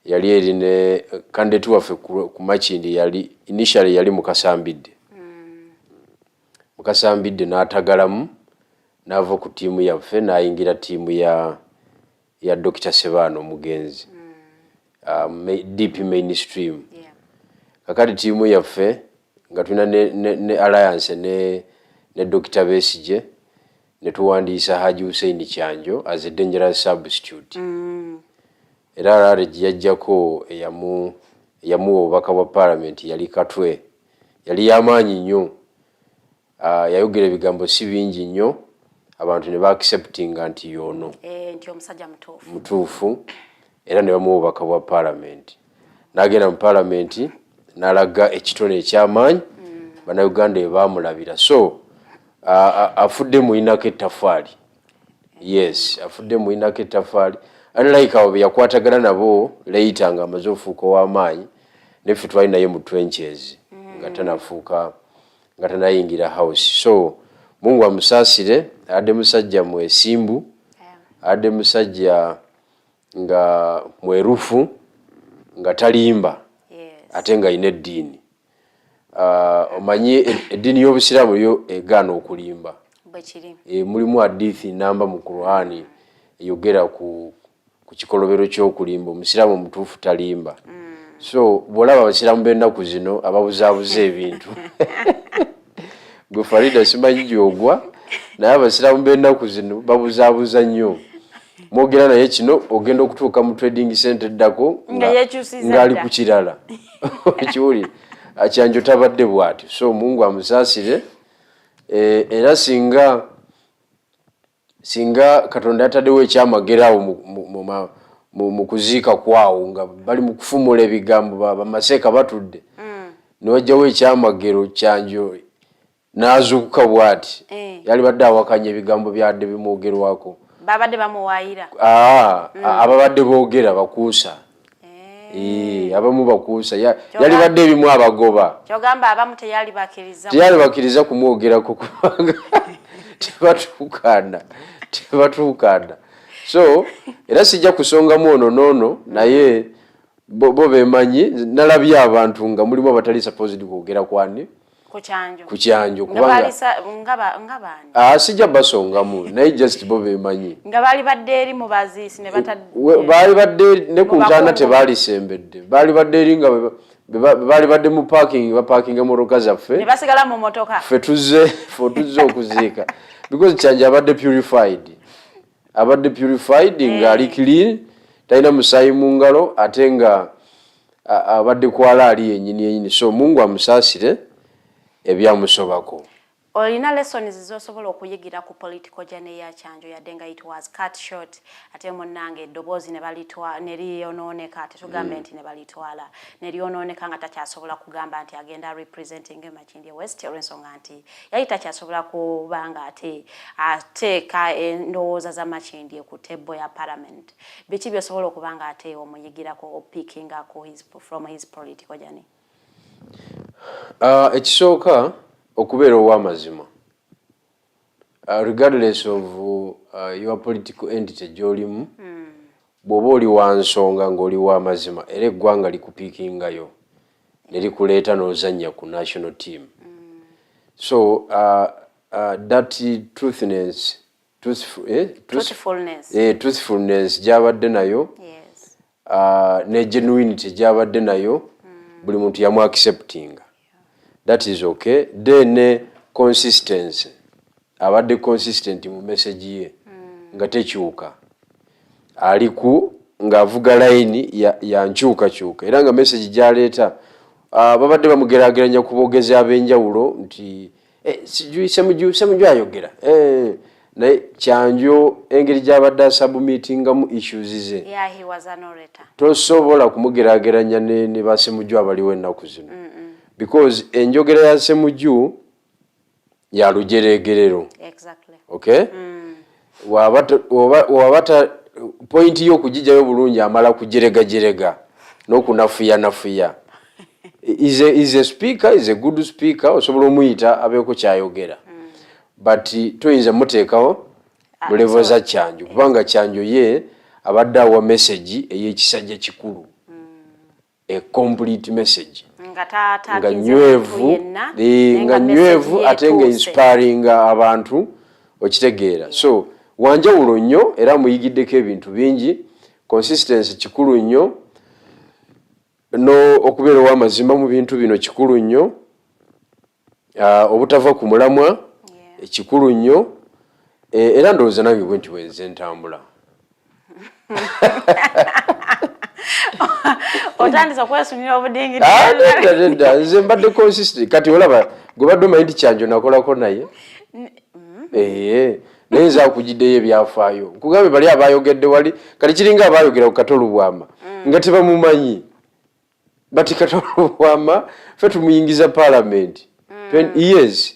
yali erine kandidate waffe ku Makindye yali initially yali Mukasambidde. Mukasambidde n'atagalamu n'ava ku tiimu yaffe n'ayingira tiimu ya Dr. Sebano Mugenzi. deep mainstream. Kakati timu yaffe nga tulina ne alliance ne Dr. Besigye ne tuwandiisa Haji Hussein Kyanjo as a dangerous substitute. Era already yajjako yamu obubaka bwa parliament yali Katwe, yali yamaanyi nnyo, yayogera ebigambo si bingi nnyo, abantu ne ba-acceptinga nti yono nti omusajja mutuufu, era ne bamuwa obubaka bwa parliament. N'agenda mu parliament n'alaga ekitone eky'amaanyi, bannayuganda bwe baamulabira. So afudde muyinako ettaffaali. Yes, afudde muyinako ettaffaali. Unlike abo yakwatagana nabo later nga amaze ofuuka ow'amaanyi, neffe twali naye mu trenches nga tanafuuka, nga tanayingira house. So Mungu amusaasire, adde musajja mwesimbu, adde musajja nga mwerufu, nga talimba, ate nga ayina eddiini. Omanyi eddiini y'Obusiraamu yo egaana okulimba. Mulimu hadithi namba mu Qur'ani eyogera ku kikolobero ky'okulimba. Omusiraamu omutuufu talimba. So bw'olaba abasiraamu b'ennaku zino ababuzaabuza ebintu, gwe Farida simanyi gy'ogwa, naye abasiraamu b'ennaku zino babuzaabuza nnyo. Mwogera naye kino ogenda okutuuka mu trading center eddako ng'ali ku kirala. Kiwulira Kyanjo tabadde bw'atyo. So Mungu amusaasire, era singa Katonda yataddewo ekyamagerawo mu kuziika kwawo nga bali mu kufumula ebigambo bamaseeka batudde, niwajjawo ekyamagero Kyanjo n'azuukuka bw'ati. Yali badde awakanya ebigambo byadde bimwogerwako. Babadde bamuwaayira. Ababadde boogera bakuusa. Abamu bakuusa. Yali badde ebimu abagoba. Kyogamba abamu teyali bakkiriza kumwogerako kubanga tebatuukanda. So era sijja kusongamu ono noono, naye bo bemanyi, nalabye abantu nga mulimu abatali supposed kwogera kwani ku Kyanjo kubanga sijja basongamu, naye just bo bemanyi nga bali badde eri mu baziisi ne bali badde ne ku ntaana tebaali sembedde, bali badde eri nga bali badde mu parking baparkinga emmotoka zaffe ne basigala mu motoka, ffe tuzze okuziika because Kyanjo abadde purified nga ali clean, talina musaayi mu ngalo, ate nga abadde kwala ali yennyini. So Mungu amusaasire ebyamusobako. Olina lessons z'osobola okuyigira ku political journey ya Kyanjo yadde nga it was cut short, ate munnange eddoboozi ne lyonooneka, tetugambe nti ne balitwala ne lyonooneka nga takyasobola kugamba nti agenda representing Makindye West, olw'ensonga nti yali takyasobola kuba nga ateeka endowooza za Makindye ku table ya parliament. Biki by'osobola okuba nga ate omuyigirako opikingako from his political journey? Ekisooka okubeera ow'amazima, regardless of your political entity gy'olimu, bw'oba oli wa nsonga ng'oli w'amazima era eggwanga likupiikingayo ne likuleeta n'ozannya ku national team. So that truthfulness gy'abadde nayo, ne genuinity gy'abadde nayo, buli muntu yamu acceptinga. That is okay. Then consistency. Abadde consistent mu message ye nga tekyuka. Aliku ng'avuga line ya nkyuka. Era nga message gy'aleeta babadde bamugerageranya ku boogezi ab'enjawulo nti sijui semujju ayogera. Naye Kyanjo engeri gy'abadde asubmittingamu issues ze. Yeah, he was an orator. Tosobola kumugerageranya ne basemujju abaliwo ennaku zino. Because enjogera ya Semujju ya lujeregerero. Exactly. Okay? Wabata point yo kujijjayo bulungi amala kujerega n'okunafuya. Is a speaker, is a good speaker, osobola omuyita abeeko kyayogera. But toyinza muteekawo mu level za Kyanjo kubanga Kyanjo ye abadde awa message ey'ekisajja kikulu. A complete message. Nga nywevu ate nga inspiring abantu okitegeera. So wanjawulo nnyo era muyigiddeko ebintu bingi. Consistency kikulu nnyo. no okubeera w'amazima mu bintu bino kikulu nnyo. Obutava ku mulamwa ekikulu nnyo. Era ndowooza nange bwe nti wenze ntambula. Otandise okwesunira obudingi. Nze mbadde consistent. Kati olaba gwe badde omanyi nti kyanjo nakolako naye. Naye nze akugiddeyo ebyafaayo. Nkugambye bali abayogedde wali kati kiringa abayogera ku Katolo Bwama nga tebamumanyi. Bati Katolo Bwama ffe tumuyingiza Parliament 20 years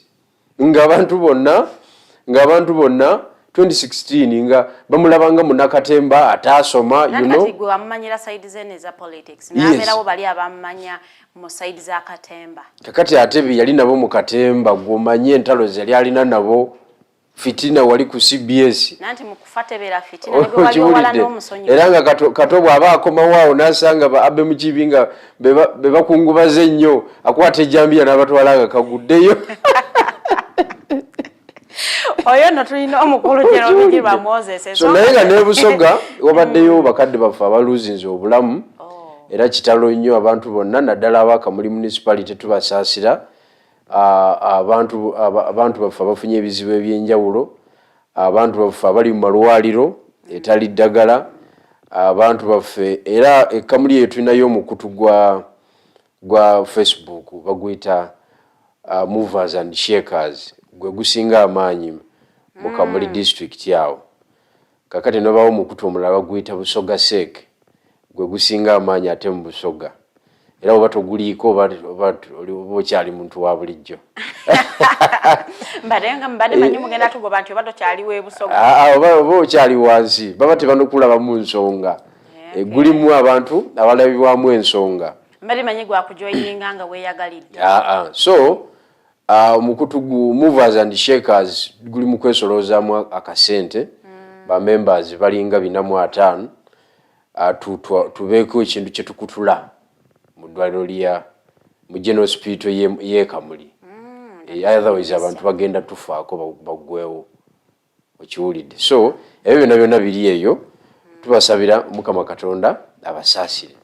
nga abantu bonna 2016 nga bamulabanga munakatemba atasoma Kati gwe wamumanyira side zene za politics. N'abeerawo bali abamumanya mu side za katemba. Kakati ate yali nabo mu katemba gw'omanye entalo zali alina nabo. Fitina wali ku CBS. Nanti mukufatebera fitina nibwe wali wala n'omusonyi. Era nga Katobwa aba akomawo n'asanga ba abe mu kibinga be bakungubaze nnyo akwate ejambiya n'abatwalaga kaguddeyo. Oyo no tulina omukulu jero Bigirwa Moses. So naye nga n'ebusoga wabaddeyo bakadde baffe abaluzinze obulamu. Era kitalo nnyo abantu bonna naddala abaka muri municipality tubasaasira. Abantu baffe abafunye ebizibu ebyenjawulo, abantu baffe abali mu malwaliro etali ddagala, abantu baffe era ekamuli yetu tulinayo omukutu gwa Facebook baguyita movers and shakers gwe gusinga amaanyi mu Kamuli district yawo. Kakati nobawo omukutu omulala baguyita Busoga Sek gwe gusinga amaanyi ate mu Busoga. Era oba toguliiko oba okyali muntu wa bulijjo. Mbadde manyi mugenda tugoba nti oba tokyaliwo ebusoga. Oba okyali wansi baba tebanokulaba nsonga. Gulimu abantu abalabibwamu ensonga. Mbadde manyi gwakujoyininga nga weeyagalidde. So omukutu movers and shakers guli mu kwesolozaamu akasente. Ba members balinga 405 tubeeko ekintu kye tukutula. Mudwaliro lya mu General Hospital ye Kamuli. Otherwise abantu bagenda tufaako bagwewo okiwulidde. So ebyo byonna biri eyo tubasabira Mukama Katonda abasaasire.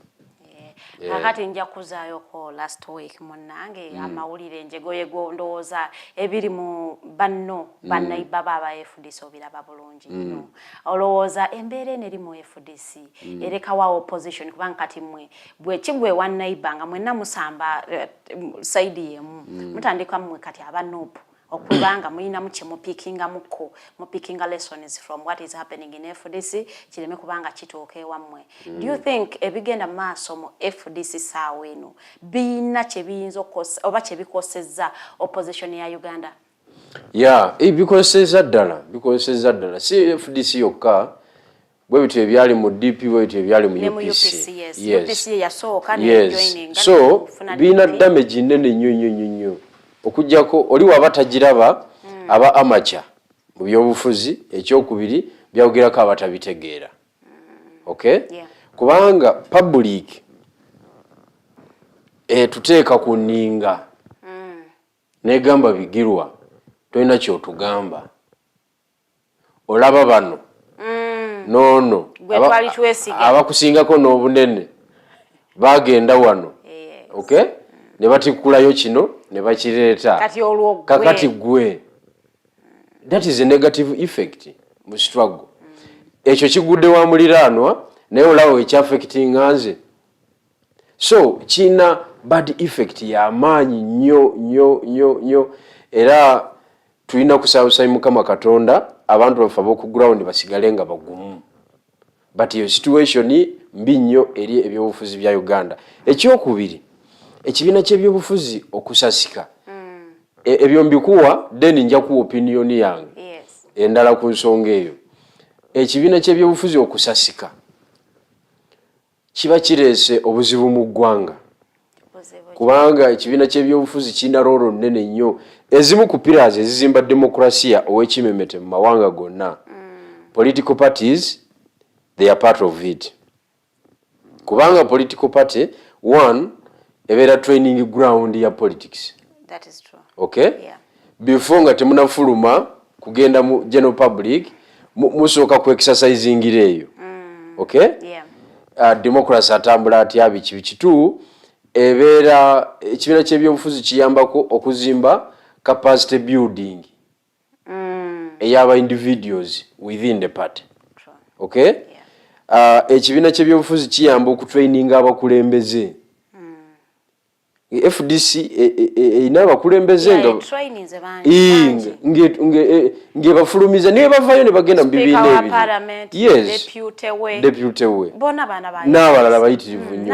Kakati nja kuzaayoko last week munnange amawulire njegoye gondooza ebiri mu banna ibaba aba FDC obiraba bulungi nnyo. Olowooza embeera eri mu FDC erekawa opposition kubanga kati mmwe bwe kigwe wannayiba nga mwenna musamba side yemu mutandika mmwe kati abanupu okubanga muyina muche mupikinga lessons from what is happening in FDC kireme kubanga kitooke wamwe. Do you think ebigenda maaso mu FDC saawa eno bina kyebiyinza oba kyebikosezza opposition ya Uganda? Bikosezza ddala si FDC yokka bwe bitu ebyali mu DP bwe bitu ebyali mu UPC. UPC yasooka ne joining. So bina damage nene nnyo. Okujjako oli waba tagiraba aba amateur mu byobufuzi ekyokubiri byawogerako abatabitegeera. Okay? Kubanga public tuteeka ku nninga negamba Bigirwa tolina kyotugamba olaba bano nono abakusingako n'obunene bagenda wano. Okay? Ne batikulayo kino ne bakireeta kakati gwe. That is a negative effect mu struggle. Ekyo kigudde wa muliraanwa naye olawo ekyaffectinga nze. So kina bad effect ya amaanyi nnyo era tulina kusaasaanya Mukama Katonda abantu baffe ab'oku ground basigale nga bagumu. But your situation mbi nnyo eri ebyobufuzi bya Uganda. Ekyokubiri ekibiina ky'ebyobufuzi okusasika. Ebyo mbikuwa then nja ku opinion yange. Endala ku nsonga eyo. Ekibiina ky'ebyobufuzi okusasika kiba kireese obuzibu mu ggwanga. Kubanga ekibiina ky'ebyobufuzi kina rolo nnene nnyo. Ezimu ku pillars ezizimba demokrasia ow'ekimemete mu mawanga gonna. Political parties, they are part of it. Kubanga political party, one, ebeera training ground ya politics. That is true. Okay? Yeah. Before nga temunafuluma kugenda mu general public musooka ku exercising eyo. Okay? Yeah. democracy atambula atya biki kitu ebeera ekibiina ky'ebyobufuzi kiyambako okuzimba capacity building ey'aba individuals within the party. Okay? Ekibiina ky'ebyobufuzi kiyamba okutraininga abakulembeze. FDC ina abakulembeze nga bafulumiza ne bavayo ne bagenda mu bibiina ebyo. Yes. Deputy we. N'abalala bayitirivu nnyo.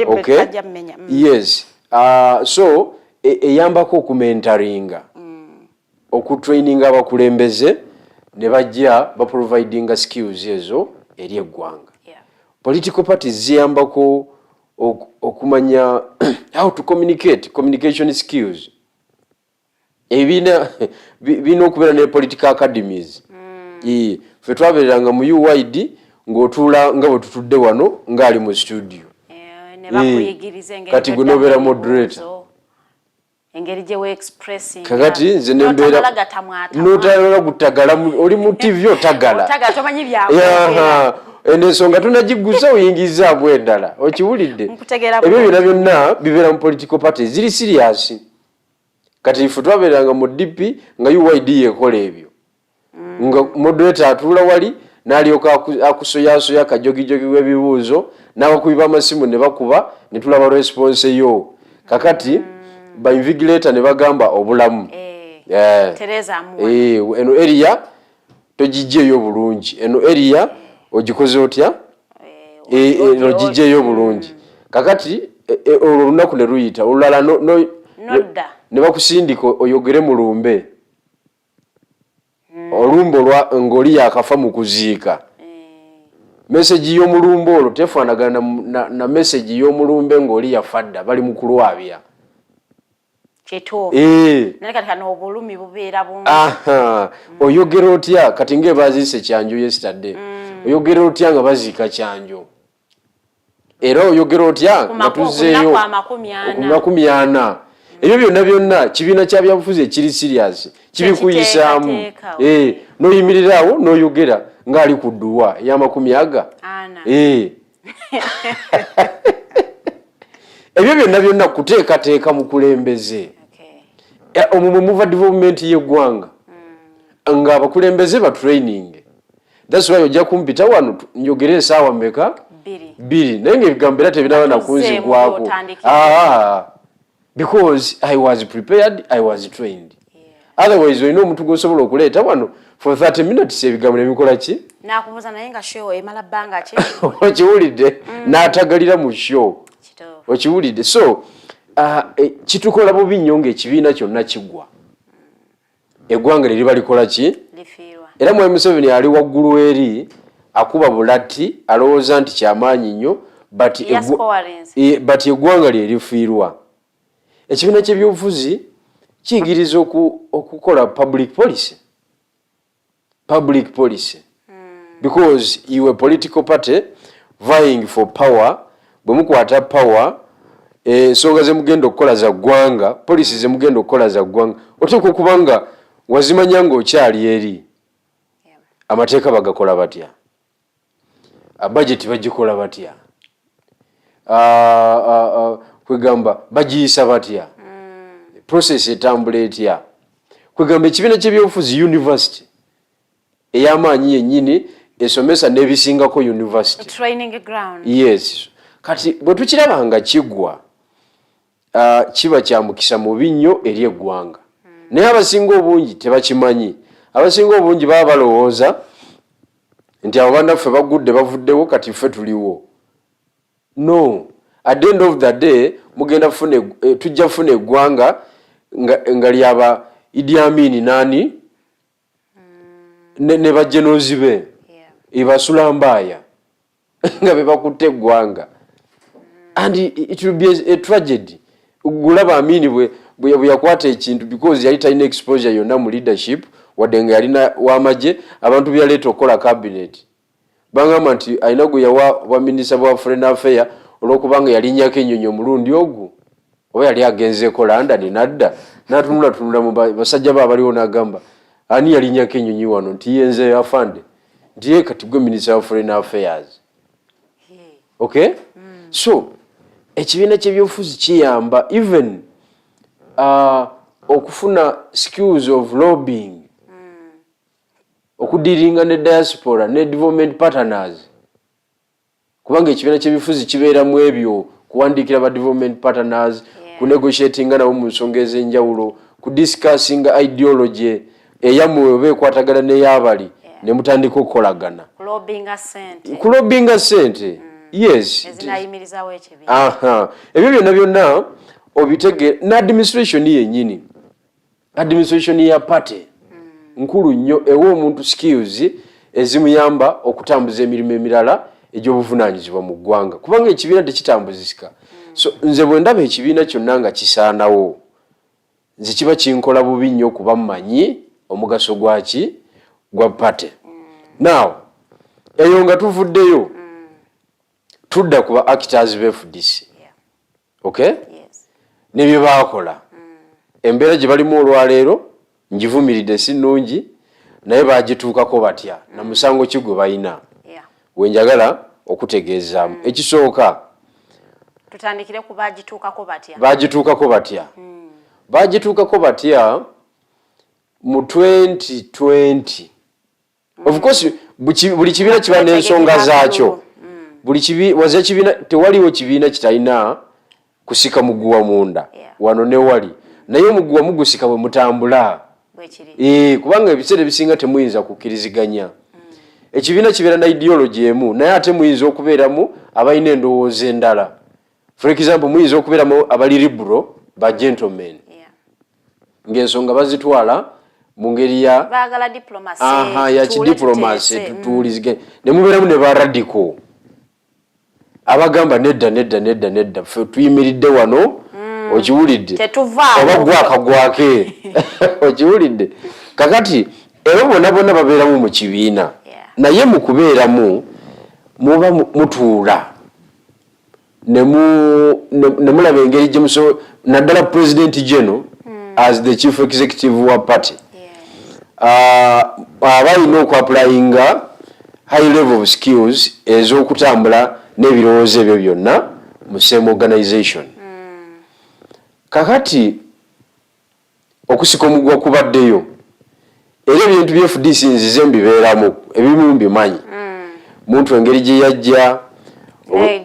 Okay. Yes. So eyambako okumentoringa okutraininga abakulembeze ne bajja baprovidinga skills ezo eri eggwanga. Political parties ziyambako okumanya how to communication skills. Ebina bino okubeera ne political academies. Ffe twabeeranga mu UID ng'otuula nga bwe tutudde wano ng'ali mu studio. Kati gwe n'obeera moderator. Engeri gye we expressing. Kakati nze nembeera n'otagala gutagala oli mu TV otagala. Otagala tomanyi byawe. Ensonga tunagigusa oyingiza bwendala okiwulidde ebyo byonna bibeera mu political parties ziri serious. Kati ife twabeeranga mu DP nga UID yekola ebyo nga moderator atuula wali n'alyoka akusoyasoya akajogijogi w'ebibuuzo n'abakubi b'amasimu ne bakuba ne tulaba response yo. Kakati ba invigilator ne bagamba obulamu Teresa eno area togijjeyo bulungi, eno area ogikoze otya ogijjeyo bulungi. Kakati olunaku ne luyita olulala nodda ne bakusindika oyogere mu lumbe olumbe ng'oli yakafa mu kuziika. Message y'omulumbe olwo tefaanagana na message y'omulumbe ng'oli yafadda bali mu kulwabya. Obulumi bubeera bungi. Oyogera otya kati ng'ebaziise kyanjo yesterday. Oyogera otya nga baziika kyanjo. Era oyogera otya nga tuzzeeyo ku 40. Ebyo byonna kibiina kya byabufuzi ekiri serious kibikuyisaamu. N'oyimirirawo n'oyogera ng'ali ku dduwa y'amakumi ebyo byonna kuteekateeka mu kulembeze. Omwo muva development y'eggwanga nga abakulembeze ba training. That's why ojja kumpita wano njogere esaawa mmeka? 2. Naye ng'ebigambo era tebinaba nakunzigwako. Because I was prepared, I was trained. Otherwise olina omuntu gw'osobola okuleeta wano for 30 minutes ebigambo ne bikola ki? Nakubuuza naye nga show emala bbanga ki? Okiwulidde n'atagalira mu show. Okiwulidde. So kitukola bubi nnyo ng'ekibiina kyonna kigwa. Eggwanga liriba likola ki? Era Mwami Museveni ali waggulu eri akuba bulatti alowooza nti kyamaanyi nnyo but eggwanga lye lifiirwa. Ekibiina ky'ebyobufuzi kiyigiriza okukola public policy. Because you a political party vying for power, bwe mukwata power ensonga ze mugenda okukola za ggwanga, policy ze mugenda okukola za ggwanga, oteekwa okuba nga wazimanya ng'okyali eri. Amateeka bagakola batya? Budget bagikola batya? Kwegamba bagiyisa batya? Process etambula etya? Kwegamba ekibiina ky'ebyobufuzi university ey'amaanyi yennyini esomesa n'ebisingako university. Training ground. Yes. Kati bwe tukiraba nga kigwa kiba kya mukisa mubi nnyo eri eggwanga. Naye abasinga obungi tebakimanyi. Abasinga obungi baba balowooza nti abo bannaffe bagudde bavuddewo kati ffe tuliwo. No. At the end of the day tujja funa eggwanga nga lyaba Idi Amin nani ne bajenozi be ebasula mbaaya nga be bakutte eggwanga. And it will be a tragedy. Gulaba Amin bwe yakwata ekintu because yali talina exposure yonna mu leadership wadde nga yalina w'amagye abantu byaleeta okukola cabinet. Bangamba nti alina gwe yawa minisita wa foreign affairs olw'okubanga yalinnyako ennyonyi omulundi ogwo oba yali agenzeeko London nadda n'atunula mu basajja be abaliwo n'agamba ani yalinnyako ennyonyi wano nti yenze afande nti ye kati gwe minisita wa foreign affairs. Okay? So ekibiina ky'ebyobufuzi kiyamba even okufuna skills of lobbying, okudiringa ne diaspora ne development partners, kubanga ekibiina ky'ebyobufuzi kibeeramu ebyo kuwandiikira ba development partners, kunegotiatinga nabo mu nsonga ez'enjawulo, kudiscussinga ideology eyammwe oba ekwatagana n'eyabali ne mutandika okukolagana kulobinga sente. Yes, ebyo byonna obitege na administration yennyini, administration ya party nkulu nnyo ewa omuntu skills ezimuyamba okutambuza emirimu emirala egy'obuvunaanyizibwa mu ggwanga, kubanga ekibiina tekitambuzisika. So nze bwe ndaba ekibiina kyonna nga kisaanawo, nze kiba kinkola bubi nnyo kuba mmanyi omugaso gwaki gwa party. Now eyo nga tuvuddeyo tudda kuba actors be FDC. Okay? Ne bye baakola. Embeera gye balimu olwaleero ngivumiridde si nnungi, naye baagituukako batya na musango ki gwe balina. Wenjagala okutegeezaamu. Ekisooka tutandikire ku baagituukako batya. Baagituukako batya mu 2020. Of course buli kibiina kiba n'ensonga zaakyo. Waze kibiina tewaliwo kibiina kitalina kusika muguwa munda. Wano ne wali. Naye muguwa mugusika bwe mutambula. Kubanga ebiseera ebisinga temuyinza kukkiriziganya. Ekibiina kibeera na ideology emu, naye ate muyinza okubeeramu abalina endowooza endala. For example, muyinza okubeeramu abali liberal ba gentlemen. Ng'ensonga bazitwala mu ngeri ya baagala diplomacy. Ya kidiplomacy tutuulizige. Ne mubeeramu ne ba radical. Abagamba nedda ffe tuyimiridde wano okiwulidde oba gwakagwake okiwulidde. Kakati ebo bonna babeeramu mu kibiina, naye mu kubeeramu muba mutuula ne mulaba engeri gye naddala president general as the chief executive wa party aba alina okuapplyinga high level of skills ez'okutambula n'ebirowoozo ebyo byonna mu same organization. Kakati okusika omugwa kubaddeyo era ebintu bya FDC nzize mbibeeramu ebimu mbimanyi. Muntu engeri gye yajja ne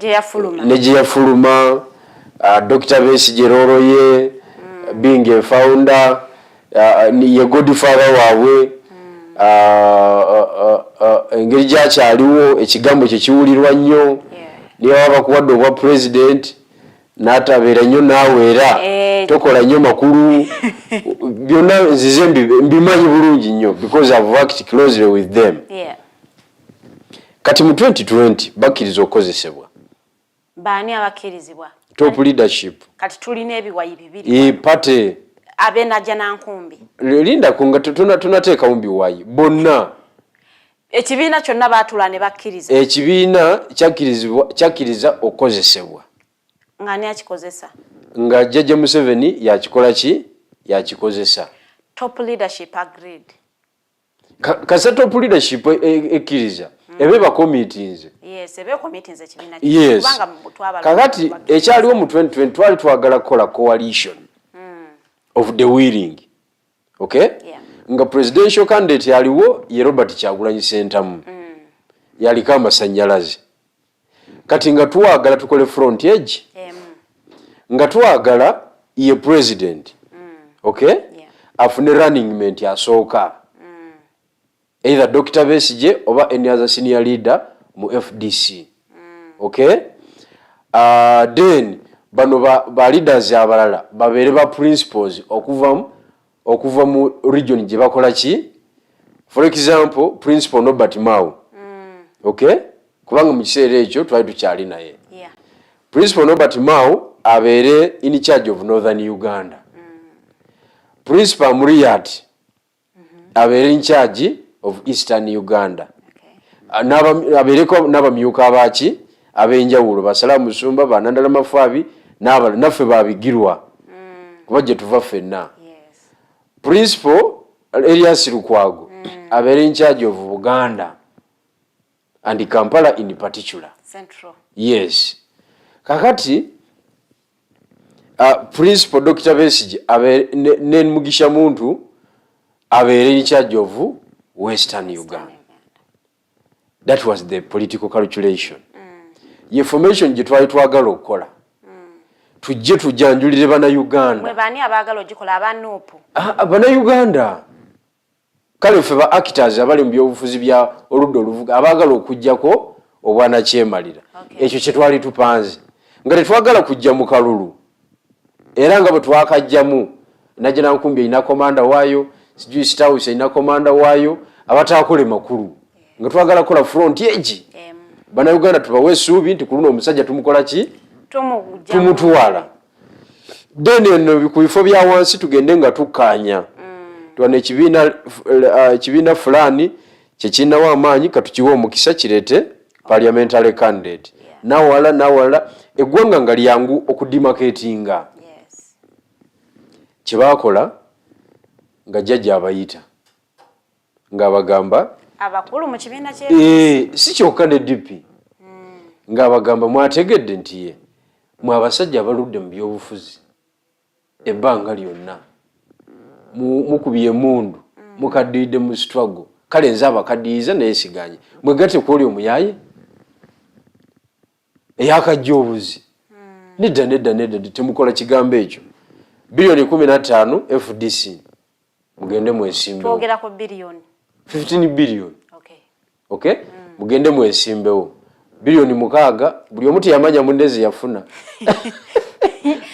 gye yafuluma, Dr. Besigye roolo ye being a founder, ye godfather waabwe, engeri gyakyaliwo ekigambo kye kiwulirwa nnyo, niyo waba kuwadde obwa president n'atabeera nnyo n'aweera tokola nnyo makulu byonna nzize mbimanyi bulungi nnyo because I've worked closely with them. Kati mu 2020 bakkiriza okukozesebwa. Baani abakkirizibwa? Top leadership. Kati tulina ebiwayi bibiri. Pate. Abe najja nankumbi. Linda kunga tunateeka mu biwayi bonna. Ekibiina kyonna baatula ne bakkiriza. Ekibiina kyakkiriza okukozesebwa. Ng'ani akikozesa? Nga Jjajja Museveni yakikola ki? Yakikozesa. Top leadership agreed. Kasa top leadership ekkiriza. Ebe ba committees. Yes, ebe committees ekibiina. Yes. Kakati ekyaliwo mu 2020 twali twagala kukola coalition of the willing. Okay? Yeah. Nga presidential candidate yaliwo ye Robert Kyagulanyi Ssentamu. Yaliko amasannyalaze. Kati nga twagala tukole front edge. Nga twagala ye president. Okay? Yeah. Afune running mate asooka. Either Dr. Besigye oba any other senior leader mu FDC. Okay? Then bano ba leaders abalala babeere ba principals okuva mu region gye bakola ki? For example, Principal Nobert Mao. Okay? Kubanga mu kiseera ekyo twali tukyali naye. Yeah. Principal Nobert Mao abeere in charge of Northern Uganda. Principal Muriat abeere in charge of Eastern Uganda. Abeereko n'abamyuka abaki ab'enjawulo Basala Musumba, Banandala Mafaabi n'abala naffe ba Bigirwa. Kuba gye tuva ffenna. Yes. Principal Elias Lukwago abeere in charge of Buganda. and Kampala in particular. Central. Yes. Kakati Principal Dr. Besigye ne Mugisha Muntu in charge of Western Uganda. That was the political calculation. Information gye twali twagala okukola. Tujje tujanjulire bana Uganda. Mwe bani abagala ogikola abanupu. Bana Uganda. Kale ffe ba actors abali mu byobufuzi bya oludda oluvuga abagala okujjako obwana kyemalira. Ekyo kye twali tupanze. Nga tetwagala kujja mu kalulu. Era nga bwe twakajjamu najja nankumbi ina komanda waayo, sijui Sitawusi ina komanda waayo, abataakole makulu. Nga twagala kola front edge. Bana Uganda tubawe essuubi nti kuluno omusajja tumukola ki? Tumutuwala. Then eno ku bifo bya wansi tugende nga tukkaanya. Twana ekibiina fulani kyekinawo amaanyi katukiwa omukisa kirete parliamentary candidate. Nawala eggwanga nga lyangu okudimaketinga. Kyebakola nga jjajja abayita nga bagamba abakulu mu kibiina kye si kyokka ne DP nga bagamba mwategedde nti ye mwe abasajja abaludde mu byobufuzi ebbanga lyonna mukubye emundu mukaddiridde mu struggle kale nze abakaddiyiza neyesiganye mwegate kwoli omuyaye eyakajja obuzi nedda temukola kigambo ekyo bilioni 15 FDC mugende mwesimbewo. Twogera ku bilioni 15 billion. Okay. Mugende mwesimbewo. Bilioni 6 buli omuntu yamanya mundezi yafuna.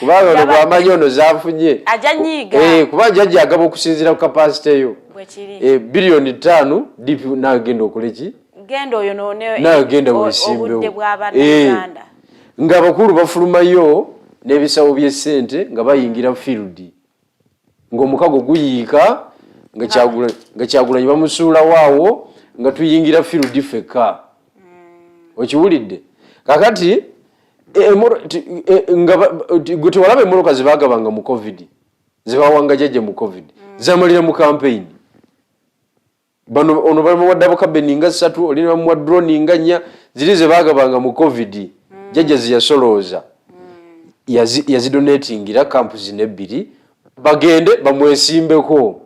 Kubanga bwa amanyono zafunye. Ajanyiga. Kuba jajja agaba okusinzira ku capacity yo. Bwekiri. Bilioni 5 DP nagenda okoleki? Gendo oyo none. Nagenda mwesimbewo. Obudde bw'Abaganda. Nga bakulu bafulumayo n'ebisawo by'essente nga bayingira field. Ng'omukago guyiika nga Kyagulanyi bamusuula waawo nga tuyingira field feka. Okiwulidde? Kakati gwe tewalaba emmoloka zebagabanga mu COVID. Zebawanga jjajja mu COVID. Zamalira mu campaign. Ono bamuwadde abakabbeni nga 3, olina bamuwa drone nga 4 ziri zebagabanga mu COVID. Jjajja ziyasolooza. Yazidonatingira campus n'ebbiri. Bagende bamwesimbeko.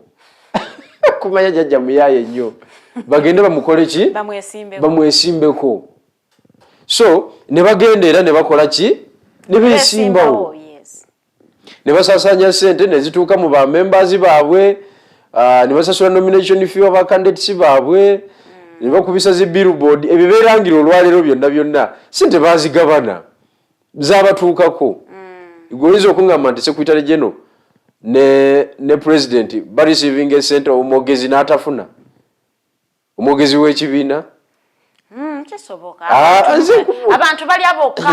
Kumanya jjajja muyaye nnyo. Bagende bamukole ki? Bamwesimbeko. So ne bagenda era ne bakola ki? Ne beesimbawo. Ne basasanya ssente ne zituuka mu ba members baabwe, ne basasula nomination fee of candidates baabwe, ne bakubisa zi billboard ebibeerangira olwaleero byonna ssente baazigabana zaabatuukako. Igolizo okungamba nti Secretary General ne President bali receiving a center omwogezi n'atafuna. Omwogezi w'ekibiina kisoboka. Abantu bali abokka.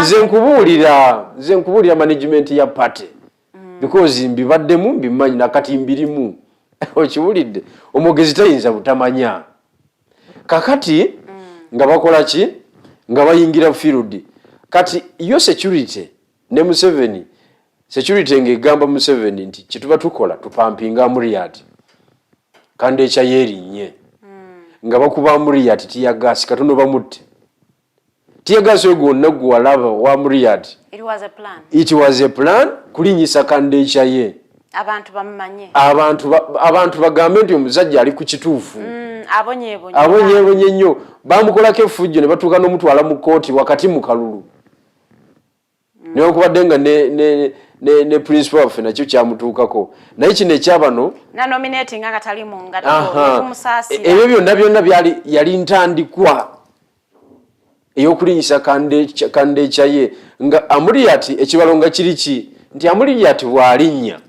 Nze nkubuulira management ya party. Because mbibaddemu mbimanyi nakati mbirimu. Okiwulidde? Omwogezi tayinza butamanya. Kakati nga bakola ki? Nga bayingira field. Kati yo security ne Museveni. Security ngegamba Museveni nti kituba tukola tupampinga Muriat. Kande echa yerinnye. Nga bakuba Muriat tiya gas katono bamutte. Tiya gas ego nagwo walaba wa Muriat. It was a plan kulinyisa kande echa ye. Abantu bamanye. Abantu bagambe nti omusajja ali ku kituufu. Abonye nnyo. Bamukolako effujjo ne batuuka n'omutwala mu kooti wakati mu kalulu. Niyo kubadde nga ne principal of nakyo kyamutuukako. Naye kino ekyabano na nominating nga tali mu ngalo kumusaasira. Ebyo byonna yali ntandikwa ey'okulinyisa kande kyaye nga Amuriat ekibalo nga kiri ki nti Amuriat bw'alinnya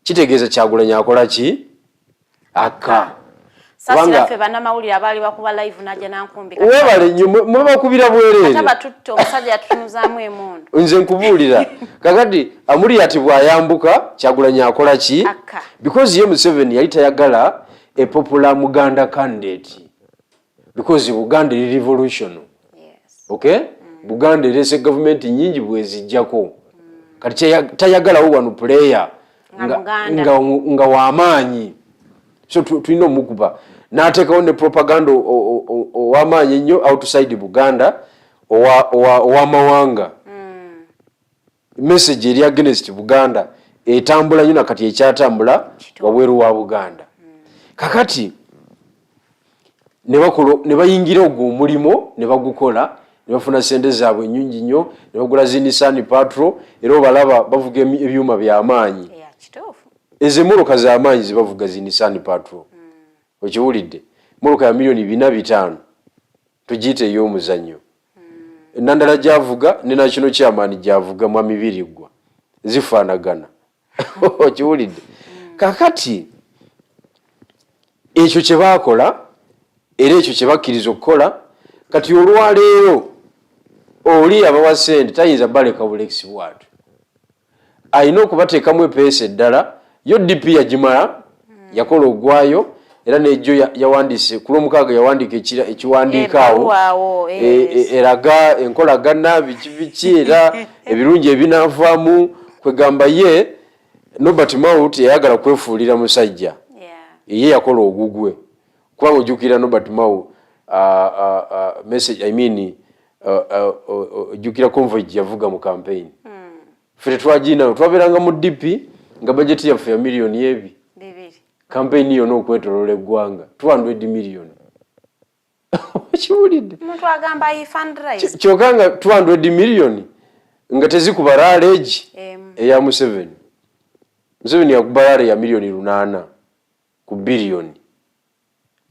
kitegeeza Kyagulanyi akola ki? Aka. Sasira fe bana mawulira abali bakuba live najja nankumbi kati. Webale nnyo mwe bakubira bwerere. Kata batutte omusajja atunuuzaamu emundu. Nze nkubuulira. Kakati Amuriat bw'ayambuka Kyagulanyi akola ki? Because ye Museveni yali tayagala a popular Muganda candidate. Because Buganda is revolution. Yes. Okay? Buganda erese government nyingi bwezijjako. Kati tayagalawo wano player nga w'amaanyi. So tulina omukuba n'ateekawo ne propaganda ow'amaanyi ennyo outside Buganda ow'amawanga message eri against Buganda etambula nnyo nakati ekyatambula wabweru wa Buganda. Kakati ne bayingira ogwo omulimo ne bagukola ne bafuna sente zaabwe ennyingi nnyo ne bagula zinisani patro era obalaba bavuga ebyuma by'amaanyi. Ez'emmotoka z'amaanyi zebavuga zinisani patro. Okiwulidde mmotoka ya milioni 4-5 tugiyite ey'omuzannyo. Nandala gyavuga ne nakino kyamaani gyavuga mwami Birgirwa zifaanagana. Okiwulidde kakati ekyo kye baakola era ekyo kye bakkiriza okukola kati olwaleero oli abawa ssente tayinza baleka bulekisi bwatu ayina okubateekamu epeesa eddala yo DP yagimala yakola ogwayo era n'ejjo yawandiise ku Lwomukaaga yawandiika ekiwandiikaawo eraga enkolagana biki era ebirungi ebinaavaamu kwegamba ye Nobert Mao teyayagala kwefuulira musajja ye yakola ogugwe kubanga ojjukira Nobert Mao message ojjukira convoy yavuga mu campaign ffe twagina twabeeranga mu DP nga budget yaffe ya milioni 2 campaign yonna okwetoloola eggwanga 200 million. Kiwulidde omuntu agamba yi fundraise kyokka nga 200 million nga tezikuba raleegi eya Museveni yakuba rale ya milioni 8 ku billion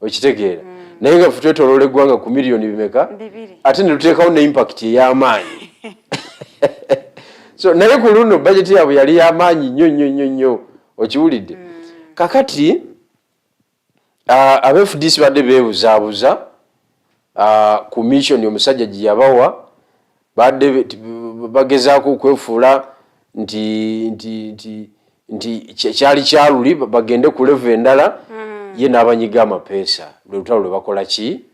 okitegeera naye nga ffe twetoloola eggwanga ku milioni bimeka ate ne tuteekawo ne impact ey'amaanyi so naye ku luno budget yaabwe yali y'amaanyi nnyo okiwulidde kakati aba-FDC badde beebuzaabuza ku mission omusajja gye yabawa badde bagezaako okwefuula nti kyali kyaluli bagende ku level endala ye n'abanyiga amapeesa lwe lutalo lwe bakola ki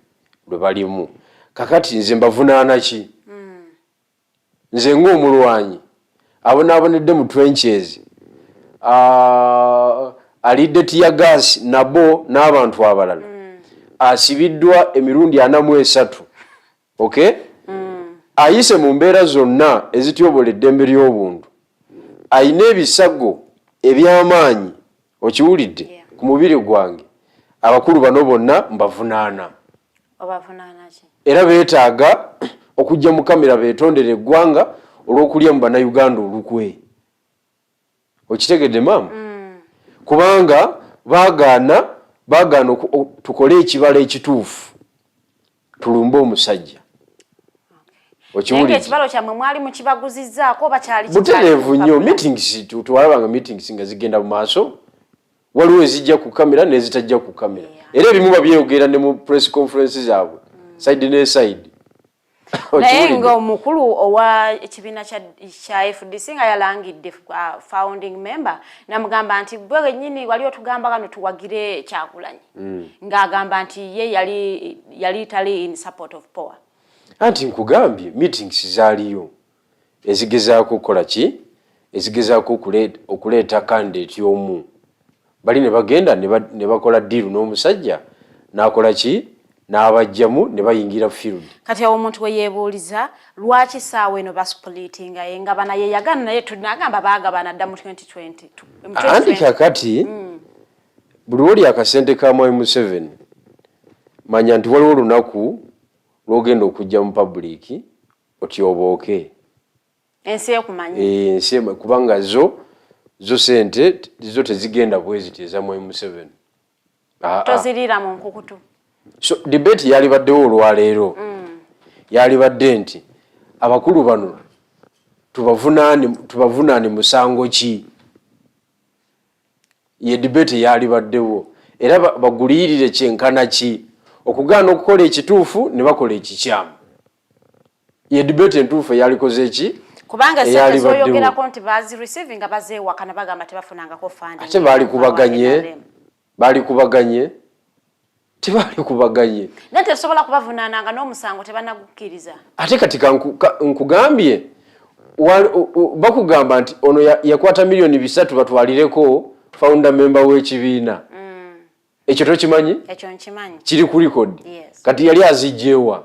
lwe balimu kakati nze mbavunaana ki nze ng'omulwanyi abonaabonedde mu trenches alidde tiyagasi nabo n'abantu abalala asibiddwa emirundi 43 okay ayise mu mbeera zonna ezityobola eddembe ly'obuntu ayina ebisago eby'amaanyi okiwulidde ku mubiri gwange abakulu bano bonna mbavunaana era beetaaga okujja mu kamera beetondera eggwanga olw'okulya mu bannayuganda olukwe okitegedde maama kubanga baagaana tukole ekibala ekituufu tulumbe omusajja okiwulidde ekibalo kyammwe mwali mukibaguzizzaako bakyali butereevu nnyo meetings tuwalabanga meetings nga zigenda mu maaso waliwo ezijja ku kamera n'ezitajja ku kamera era ebimu babyeyogera ne mu press conference zaabwe side ne side naye ng'omukulu owa ekibiina kya FDC nga yalangidde founding member namugamba nti bwe nnyini wali otugamba kano tuwagire Kyagulanyi ng'agamba nti ye yali tali in support of power. Anti nkugambye meetings zaaliyo ezigezaako okukola ki ezigezaako okuleeta candidate y'omu bali ne bagenda ne bakola deal n'omusajja n'akola ki n'abajjamu ne bayingira field. Kati awo omuntu we yeebuuliza lwaki saawa eno baspolitinga ye nga bana ye yagana naye tunagamba baagabana dda mu 2020. Anti kakati buli woli akasente ka Mwai Museveni manya nti waliwo olunaku lwogenda okujja mu public otyobooke ensi ekumanya ensi kubanga zo sente zo tezigenda bweziti eza Mwai Museveni tozirira mu nkukutu. So debate yali baddewo olwaleero yali badde nti abakulu bano tubavunaane musango ki ye debate yali baddewo era bagulirire kyenkana ki okugaana okukola ekituufu ne bakola ekikyamu ye debate entuufu eyalikoze eki kubanga sente zoyogerako nti bazi receiving nga bazeewakana bagamba tebafunangako funding ate baali kubaganye tebali kubaganye nate sobola kubavunaananga n'omusango tebanagukkiriza ate kati nkugambye bakugamba nti ono yakwata milioni 3 batwalireko founder member w'ekibiina ekyo tokimanyi ekyo nkimanyi kiri ku record yes kati yali azijjewa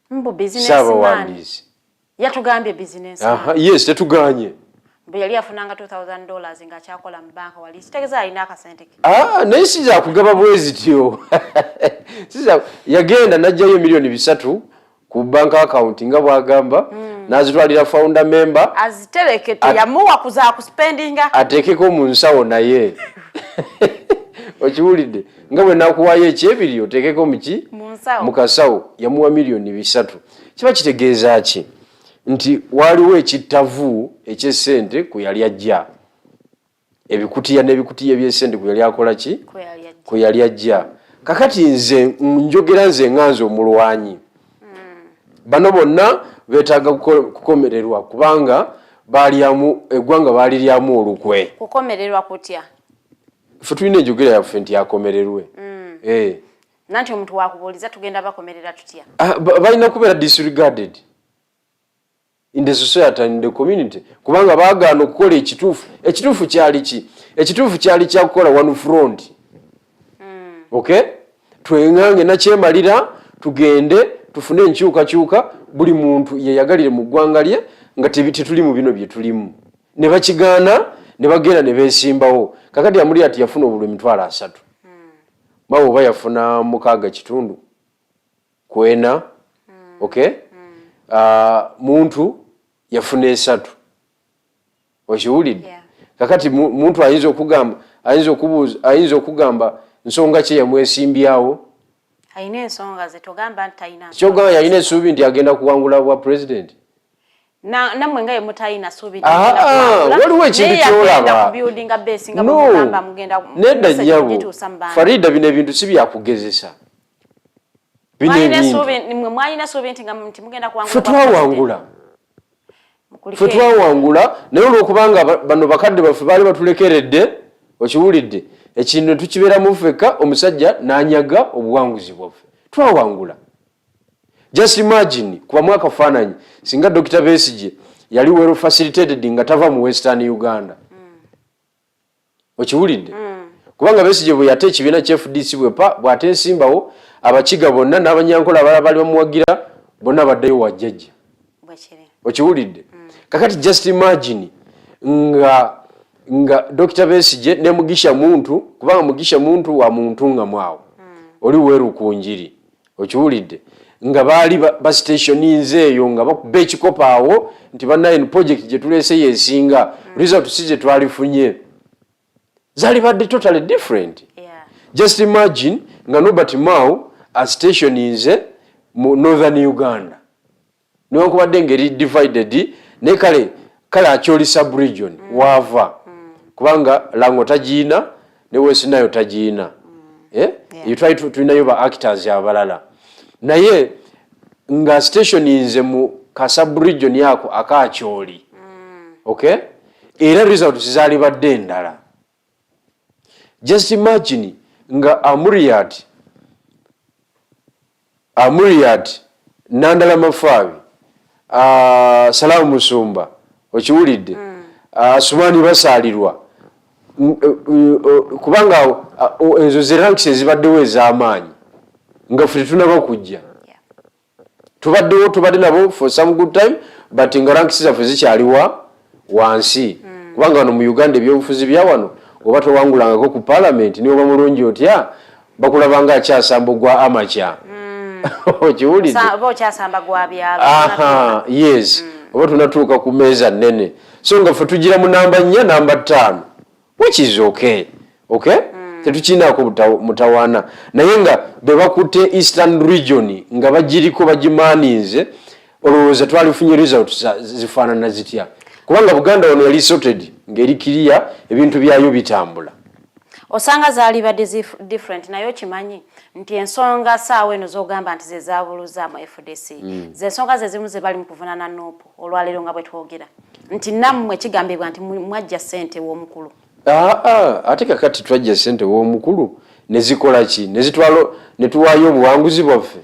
mbu businessman yatugambye business yes tetuganye mbu yali afunanga $2,000 ng'akyakola mu banka wali kitegeza alina akasente ke naye siza kugaba bwezityo siza yagenda n'ajjayo $3 ku bank account nga bwagamba n'azitwalira founder member azitereke teyamuwa kuza kuspendinga ateekeko mu nsawo naye okiwulidde nga bwe nakuwaayo ekyebiri oteekeko muki mu kasawo yamuwa $3 kiba kitegeeza ki nti waliwo ekittavu eky'essente ku yali ajja ebikutiya n'ebikutiya by'essente ku yali akola ki ku yali ajja kakati nze njogera nze nganze omulwanyi bano bonna beetaaga kukomererwa kubanga balyamu eggwanga baliryamu olukwe kukomererwa kutya ffe tulina enjogera yaffe nti akomererwe nanti omuntu wakubuuliza tugenda bakomerera tutya balina kubeera disregarded in the society and the community kubanga baagaana okukola ekituufu kyali ki ekituufu kyali kyakukola one front okay twengange nakyemalira tugende tufune enkyukakyuka buli muntu yeyagalire mu ggwanga lye nga tetuli mu bino bye tulimu ne bakigaana ne bagenda ne beesimbawo kakati amuli ati yafuna obulumi 3 mawe oba yafuna 6 kwena okay muntu yafuna 3 okiwulidde kakati muntu ayinza okugamba nsonga ki yamwesimbyawo ayina ensonga ze togamba nti ayina kyogamba yalina essuubi nti agenda kuwangula bwa president nammwe nga ye mutayina suubi waliwo ekintu kyolaba nedda nnyabo Farida bino ebintu si byakugezesa ffe twawangula naye olwokubanga bano bakadde baffe baali batulekeredde okiwulidde ekintu tukibeeramu ffekka omusajja n'anyaga obuwanguzi bwaffe twawangula just imagine kuba mwaka faananyi singa Dr. Besigye yali well facilitated nga tava mu Western Uganda okiwulidde kubanga Besigye bwe yate ekibiina kya FDC bw'ate ensimbawo abakiga bonna n'abanyankola abalala bali bamuwagira bonna baddeyo wajjajja okiwulidde kakati just imagine nga Dr. Besigye ne Mugisha Muntu kubanga Mugisha Muntu wa muntu nga mwawo oli weeru ku njiri okiwulidde nga baali basitationinze eyo nga bakuba ekikopo awo nti bannaye project gye tuleese yeesinga result si gye twalifunye zaali badde totally different just imagine nga Nobert Mao asitationinze mu Northern Uganda newankubadde ngeri divided ne kale akyoli sub-region wava kubanga Lango tagiina ne West nayo tagiina tulinayo ba actors abalala naye nga stationinze mu ka sub-region yako akakyoli okay era results zaali badde endala just imagine nga Amuriat Nandala Mafabi Salamu Musumba okiwulidde Sumani basaalirwa kubanga ezo ze ranks ezibaddewo ez'amaanyi nga ffe tunaba kujja tubadde nabo for some good time but nga ranks zaffe zikyaliwa wansi kubanga wano mu Uganda ebyobufuzi bya wano oba towangulangako ku parliament niwo bamulungi otya bakulabanga akyasamba gwa amacha okiwulidde yes oba tunatuuka ku meeza nnene so nga ffe tugira mu namba 4 namba 5 which is okay tetukinaako mutawaana naye nga be bakutte Eastern region nga bagiriko bagimaaninze olowooza twalifunye results zifaanana zitya kubanga Buganda wano yali sorted ng'eri kiriya ebintu byayo bitambula osanga zaali badde different naye okimanyi nti ensonga saawa eno z'ogamba nti ze zaabuluzaamu FDC ze ensonga ze zimu ze bali mu kuvunaana Nuupu olwaleero nga bwe twogera nti nammwe kigambibwa nti mwajja ssente w'omukulu ate kakati twajja ssente w'omukulu ne zikola ki ne tuwaayo obuwanguzi bwaffe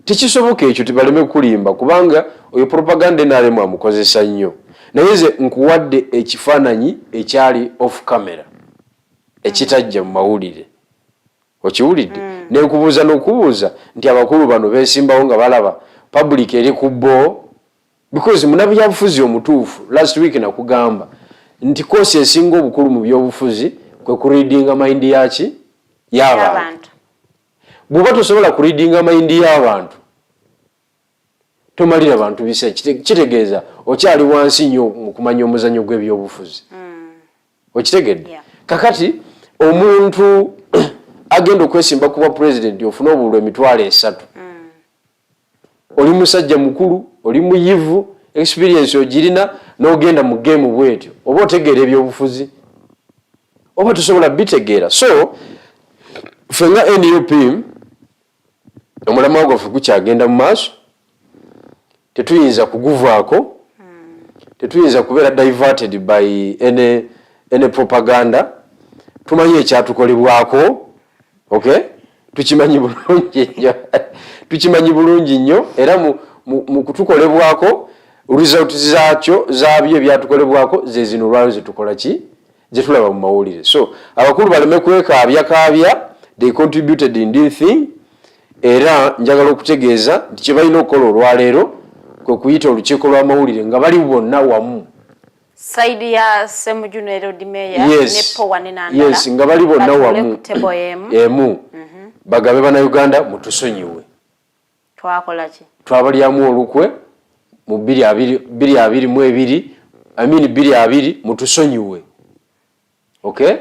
tekisoboka ekyo tebaleme kulimba kubanga oyo propaganda enaalemu amukozesa nnyo naye ze nkuwadde ekifaananyi ekyali off camera ekitajja mu mawulire okiwulidde nekubuuza n'okubuuza nti abakulu bano beesimbawo nga balaba public eri ku bo because munabyabufuzi omutuufu last week nakugamba nti koosi esinga obukulu mu byobufuzi kwe kureadinga mind yaki y'abantu bw'oba tosobola kureadinga mind y'abantu tomalira bantu bise kitegeeza okyali wansi nnyo mu kumanya omuzannyo gw'ebyobufuzi okitegedde kakati omuntu agenda okwesimba kuba president ofuna obululu emitwalo 3 oli musajja mukulu oli muyivu experience ogirina n'ogenda mu game bwetyo oba otegeera ebyobufuzi oba tosobola bitegeera so fenga NUP omulamwa gwaffe gukyagenda mu maaso tetuyinza kuguvaako tetuyinza kubeera diverted by any propaganda tumanyi ekyatukolebwako okay tukimanyi bulungi nnyo era mu kutukolebwako result zaabyo ebyatukolebwako ze zino olwalo zetukola ki zetulaba mu mawulire so abakulu baleme kwekaabya they contributed in this thing era njagala okutegeeza nti kye balina okukola olwaleero kwe kuyita olukiiko lw'amawulire nga bali bonna wamu saidi ya Semujunero Dimeya nepo wanenanda yes nga bali bonna wamu emu bagabe bana Uganda mutusonyiwe twakola ki twabalyamu olukwe mu 2022 I mean 2020 mutusonyiwe okay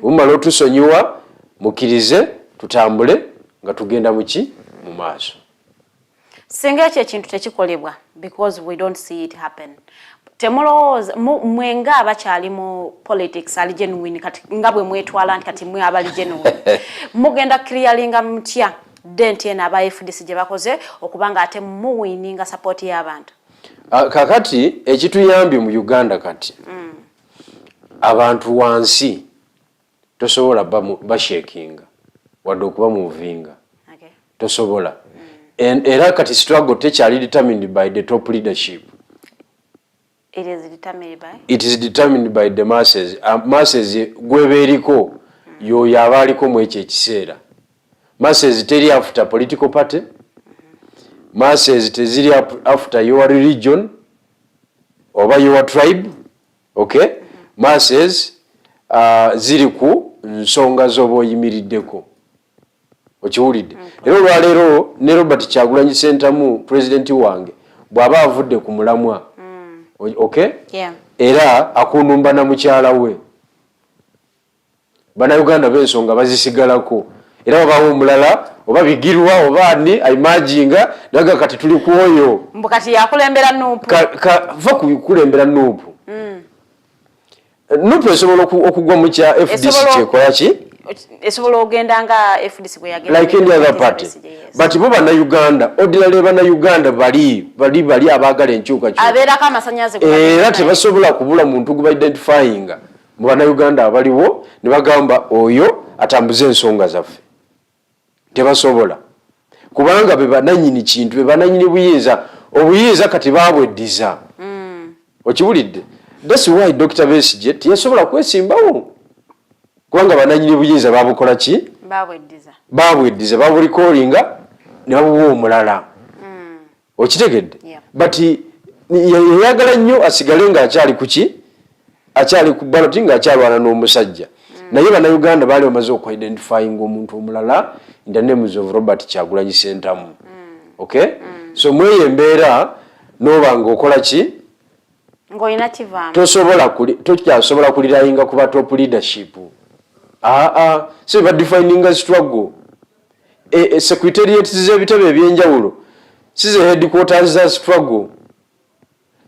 umalo otusonyiwa mukirize tutambule nga tugenda muki mu maaso singa ekyo ekintu tekikolebwa because we don't see it happen temulowooza mwenga abakyali mu politics ali genuine kati nga bwe mwetwala kati mwe abali genuine mugenda clearinga mutya denti ena aba FDC gye bakoze okubanga ate muwininga support y'abantu kakati ekituyambye mu Uganda kati abantu wansi tosobola bashakinga wadde okuba muvinga tosobola era kati struggle tekyali determined by the top leadership. It is determined by? It is determined by the masses. Masses gwebeeriko yoyo abaaliko mu ekyo ekiseera. Masses teri after political party. Masses teziri after your religion oba your tribe. Okay? Masses ziri ku nsonga z'oba oyimiriddeko. Okiwulidde. Era olwaleero ne Robert Kyagulanyi Ssentamu president wange bw'aba avudde ku mulamwa. Okay? Yeah. Era akunumba na mukyala we. Bannayuganda b'ensonga bazisigalako. Era babawo omulala oba Bigirwa oba ani imaginga naga kati tuli ku oyo. Mbukati yakulembera nuupu. Va kukulembera nuupu. Nuupu esobola okugwa mu kya FDC kyekola ki? Esobola ogenda nga FDC bwe yagenda. Like any other party. But bo Bannayuganda, ordinary Bannayuganda bali abaagala enkyukakyuka. Abeerako amasannyalaze. Era tebasobola kubula muntu gwe identifyinga mu Bannayuganda abaliwo ne bagamba oyo atambuze ensonga zaffe. Tebasobola. Kubanga be bannannyini kintu, be bannannyini buyinza, obuyinza kati baabweddiza. Okiwulidde? That's why Dr. Besigye teyasobola kwesimbawo. Kubanga bannannyini buyinza babukola ki? Baabweddiza babulikolinga ne babuwa omulala. Okitegedde? But yayagala nnyo asigale nga akyali kuki? Akyali ku balloting nga akyalwana n'omusajja. Naye Bannayuganda baali bamaze okwidentifyinga omuntu omulala in the name of Robert Kyagulanyi Ssentamu. Okay? So mweye embeera n'obanga okola ki? Ng'olina kivaamu. Tokyasobola kulirayinga ku ba top leadership. So ba defining a struggle. Secretariat z'ebitebe ebyenjawulo. Size headquarters za struggle.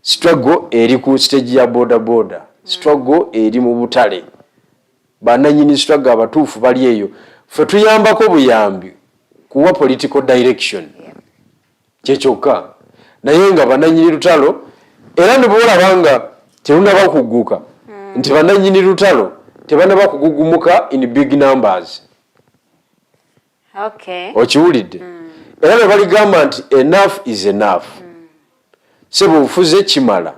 Struggle eri ku stage ya border. Struggle eri mu butale. Bannannyini struggle abatuufu bali eyo. Ffe tuyambako buyambi kuwa political direction. Kyekyoka. Naye nga bannannyini lutalo era ne bwolabanga terunaba kugguka. Nti bannannyini lutalo tebanaba kugugumuka in big numbers. Okay. Okiwulidde? Era ne baligamba nti enough is enough. Sebo bufuze kimala.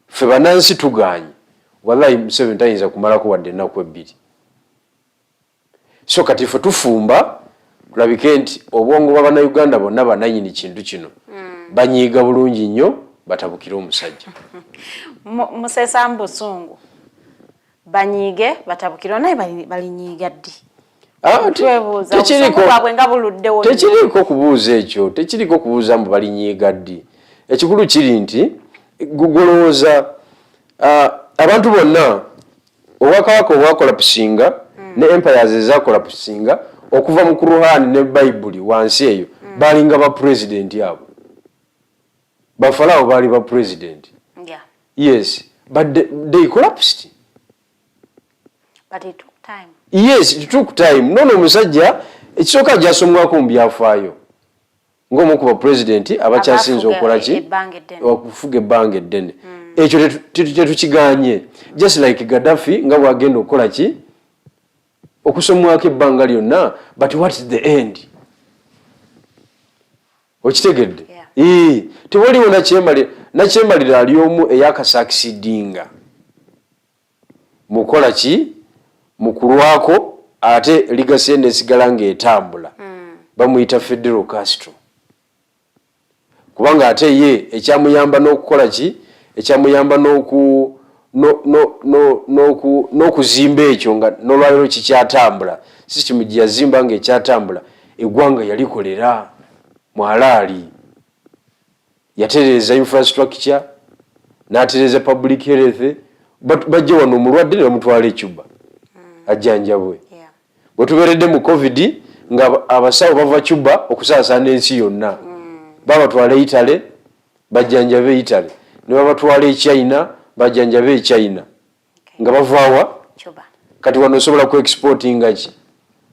Ffe bannansi tuganye. Wallahi Museveni tayinza kumalako wadde ennaku ebbiri. so kati ffe tufumba tulabike nti obwongo bw'Abannayuganda bonna bananyini kintu kino banyiiga bulungi nnyo batabukire omusajja Musesa Mbusungu banyiige batabukire naye balinyiiga ddi tekiriko kubuuza ekyo tekiriko kubuuza mbu balinyiiga ddi ekikulu kiri nti gugolooza abantu bonna obwakabaka obwakolapisinga ne empires ezakolapisinga okuva mu Kuruhani ne Bayibuli wansi eyo balinga ba president abo bafalaawo baali ba president yes but they collapsed but it took time. Yes, it took time. Nono omusajja ekisooka gyasomwako mu byafaayo ng'omu ku ba president abakyasinze okukola ki okufuga ebbanga eddene ekyo tetukiganye just like Gaddafi nga bwagenda okukola ki okusomwako ebbanga lyonna but what is the end okitegedde tewaliwo nakyemalira ali omu eyakasakisidinga mukola ki mukulwako ate legacy nesigala ng'etambula bamuyita Fidel Castro kubanga ate ye ekyamuyamba n'okukola ki ekyamuyamba n'okuzimba ekyo nga n'olwaliro kikyatambula system gye yazimba ng'ekyatambula eggwanga yalikolera mu halaali yatereeza infrastructure n'atereeza public health bajja wano omulwadde ne bamutwala e Cuba ajjanjabwe bwe tubeeredde mu covid nga abasawo bava Cuba okusaasaana ensi yonna babatwala Italy bajjanjabe Italy ne babatwala e China bajjanjabe e China nga bavaawa kati wano osobola ku exportinga ki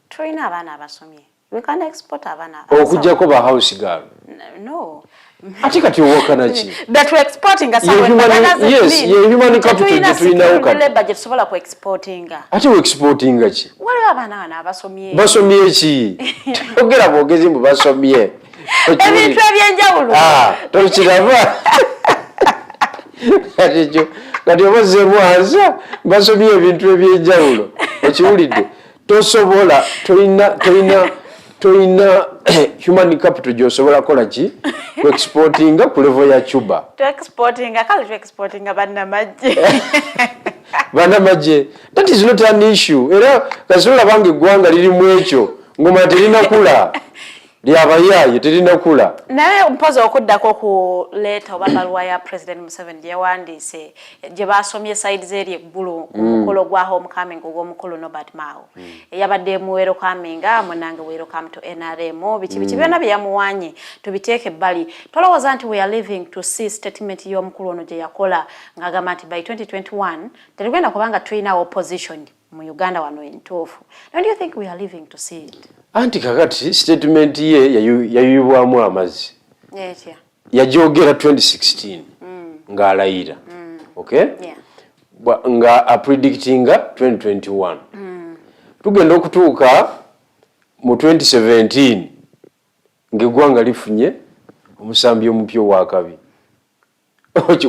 tulina abaana abasomye we can export abaana okujjako ba house girl no ati kati owakana ki that we exporting as yes ye human capital tulinawo kati budget sobola ku exporting ati we exporting ki waliwo abaana abasomye basomye ki ogera bogezi mbu basomye ebintu ebyenjawulo tokiraba kati obazeemu hansa basomye ebintu ebyenjawulo okiwulidde tosobola tolina human capital gy'osobola kola ki ku exportinga ku level ya Cuba kale tu exportinga bannamagye banamagye that is not an issue era kasobola banga eggwanga lirimu ekyo ngoma terinakula lyabayaaye terinakula naye mpozi okuddako ku leeta oba baluwa ya President Museveni gye yawandiise gye basomye sides eri eggulu ku mukolo gwa homecoming ogw'omukulu Norbert Mao eyabadde mu welcoming munange welcome to NRM biki byonna bye yamuwanye tubiteeke ebbali tolowooza nti we are living to see statement y'omukulu ono gye yakola ng'agamba nti by 2021 terigenda kubanga tulina opposition mu Uganda wano entuufu. Don't you think we are living to see it? Anti kakati statement ye yayuyibwamu amazzi yajogera 2016 ng'alayira okay nga predictinga 2021 tugenda okutuuka mu 2017 ng'eggwanga lifunye omusambi omupya owakabi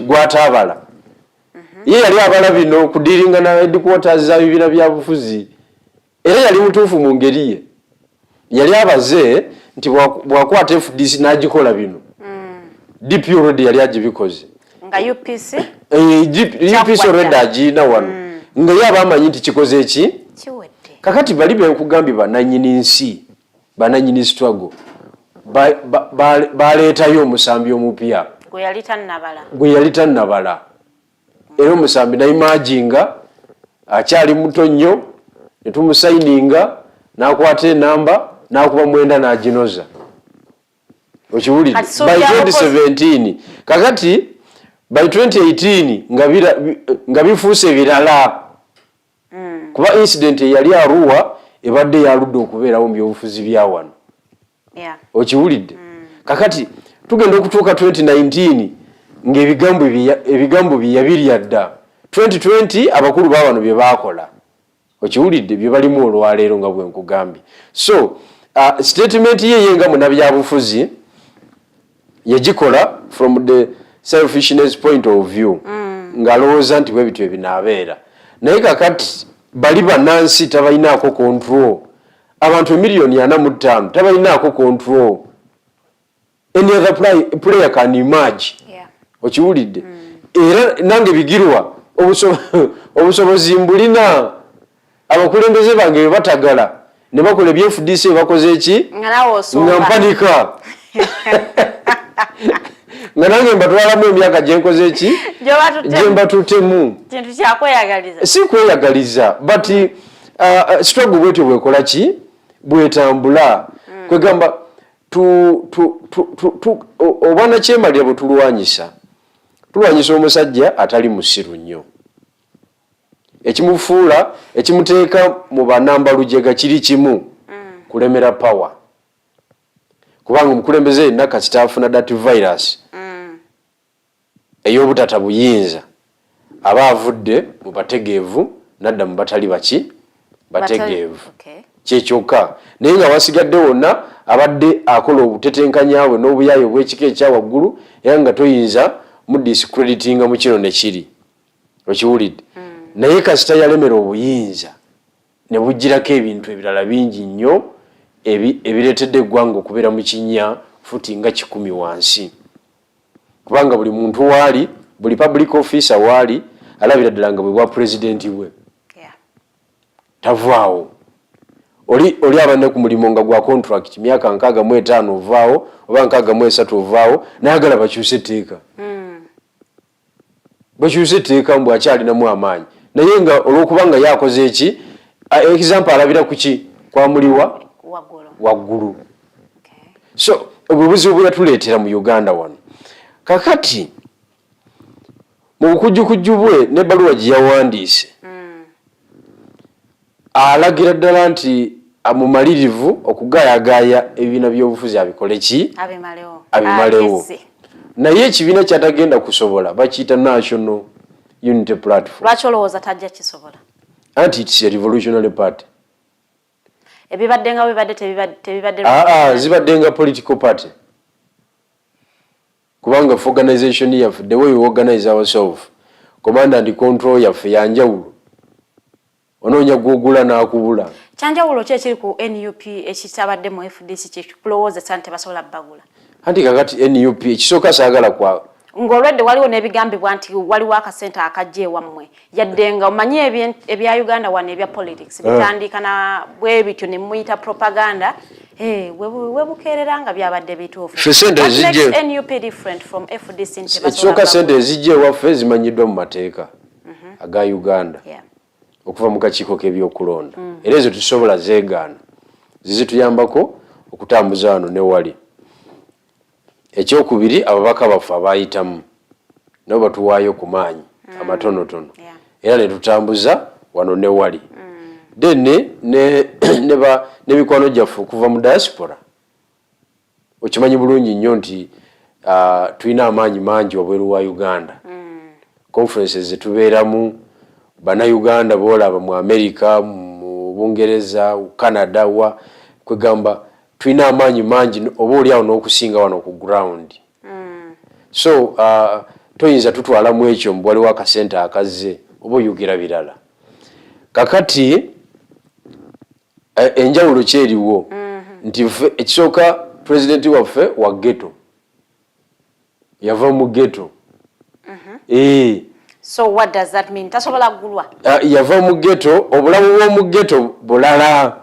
gwatabala ye yali abala bino kudiringa na headquarters za bibiina byabufuzi era yali mutuufu mu ngeri ye yali abaze nti bwakwata FDC n'agikola bino DP already yali agibikoze nga UPC UPC already agina wano nga ye abamanyi nti kikoze eki kakati bali benkugambye bananyini nsi bananyini struggle baleetayo omusambi omupya gwe yali tannabala era omusambi nayimaginga akyali muto nnyo ne tumusayininga n'akwata enamba n'akuba mwenda n'aginoza okiwulire by 2017 kakati by 2018 nga bifuuse birala kuba incident yali Arua ebadde yaludde okubeerawo mu byobufuzi bya wano okiwulidde kakati tugenda okutuuka 2019 ng'ebigambo bye yabirya dda 2020 abakulu ba wano bye baakola okiwulidde bye balimu olwaleero nga bwe nkugambye so statement ye nga munabyabufuzi yagikola from the selfishness point of view ng'alowooza nti bwe bityo ebinaabeera naye kakati bali bannansi tabalinaako control abantu miliyoni 45 tabalinaako control. Any other player can emerge. Okiwulidde? Era nange Bigirwa obusobozi mbulina. Abakulembeze bange batagala ne bakola ebyefudise bakoze eki nga mpanika nga nange mbatwalamu emyaka gye nkoze eki gye mbatutemu kintu kyakweyagaliza si kweyagaliza but struggle bwetyo bwekola ki bwetambula kwegamba obwana kyemalira bwe tulwanyisa omusajja atali musiru nnyo ekimufuula ekimuteeka mu banamba lujega kiri kimu kulemera power kubanga omukulembeze yenna kasita afuna that virus ey'obutata buyinza aba avudde mu bategeevu nadda mu batali baki bategeevu kyekyokka naye nga wasigadde wonna abadde akola obutetenkanyabwe n'obuyaayo bw'ekika ekya waggulu era nga toyinza mu discreditinga mu kino ne kiri okiwulidde naye kasita yalemera obuyinza ne bugirako ebintu ebirala bingi nnyo ebireetedde eggwanga okubeera mu kinnya futi nga 10 wansi kubanga buli muntu waali buli public officer waali alabira ddala nga bwe bwa pulezidenti bwe tavaawo oli abanne ku mulimu nga gwa contract myaka 65 ovaawo oba 63 ovaawo nayagala bakyuse etteeka bakyuse etteeka mbw akyalinamu amaanyi naye nga olw'okubanga yakoze eki example alabira kuki kwamuliwa waggulu so obubuzibu bwe yatuleetera mu Uganda wano kakati mu bukujjukujju bwe n'ebbaluwa gye yawandiise alagira ddala nti amumalirivu okugaayagaaya ebibiina by'obufuzi abikole ki abimalewo naye ekibiina kyatagenda kusobola bakiyita National Unity Platform. Lwaki olowooza tajja kisobola? Anti it's a revolutionary party. Ebibaddenga tebibadde zibaddenga political party. Kubanga for organization yaffe, the way we organize ourselves, command and control yaffe yanjawulo. Onoonya gwogula n'akubula. Kyanjawulo ki ekiri ku NUP ekitabadde mu FDC kyekulowooza sante tebasobola bbagula? Anti kakati NUP ekisooka saagala kwa ng'olwedde waliwo n'ebigambibwa nti waliwo akasente akajja ewammwe yadde nga omanyi ebya Uganda wano ebya politics bitandika na bwe bityo ne muyita propaganda webukeerera nga byabadde bituufu. NUP different from FDC ekisooka sente ezijja ewaffe zimanyiddwa mu mateeka aga Uganda okuva mu kakiiko k'ebyokulonda era ezo tusobola zeegaana zizituyambako okutambuza wano ne wali. Ekyokubiri ababaka baffe abayitamu nabo batuwaayo ku maanyi amatonotono era ne tutambuza wano ne wali then n'emikwano gyaffe okuva mu diaspora okimanyi bulungi nnyo nti tulina amaanyi mangi wabweru wa Uganda conferences zetubeeramu bannayuganda boolaba mu America mu Bungereza Canada wa kwegamba tulina amaanyi mangi oba oli awo n'okusinga wano ku ground so toyinza tutwalamu ekyo mbu waliwo akasente akazze oba oyugira birala kakati enjawulo kyeriwo nti ekisooka pulezidenti waffe wa ghetto yava mu ghetto so what does that mean? Tasobola kugulwa yava mu ghetto obulamu bw'omu ghetto bulala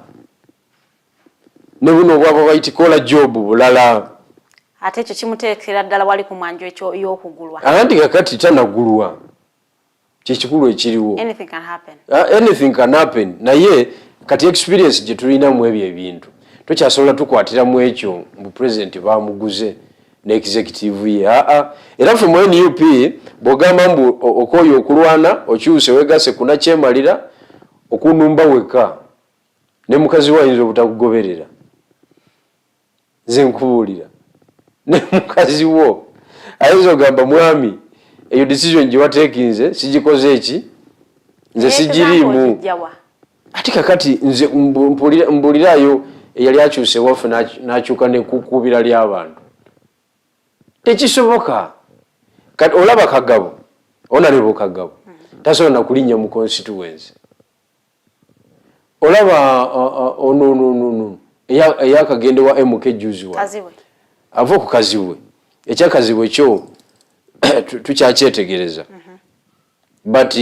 ne buno bwabo bayitikola job bulala ate ekyo kimuteekera ddala wali ku mwanjo ekyo y'okugulwa anti kakati tanagulwa kyekikulu ekiriwo anything can happen naye kati experience gye tulina mu ebyo ebintu tukyasobola tukwatira mu ekyo mu president bamuguze ne executive ye era ffe mu NUP bw'ogamba mbu okooye okulwana okyuse wegase kunakyemalira okunumba weka ne mukazi wayinza obutakugoberera zenkubuulira ne mukazi wo ayinza ogamba mwami eyo decision gye wateekinze sigikoze eki nze sigiriimu ate kakati nze mbulirayo eyali akyuse waffe n'akyuka nekukubira ly'abantu tekisoboka kati olaba Kagabo onalebo Kagabo tasobola nakulinnya mu constituency olaba no eyakagende wa MK juzi wa avo ku kaziwe ekyakaziwe kyo tukyakyetegereza but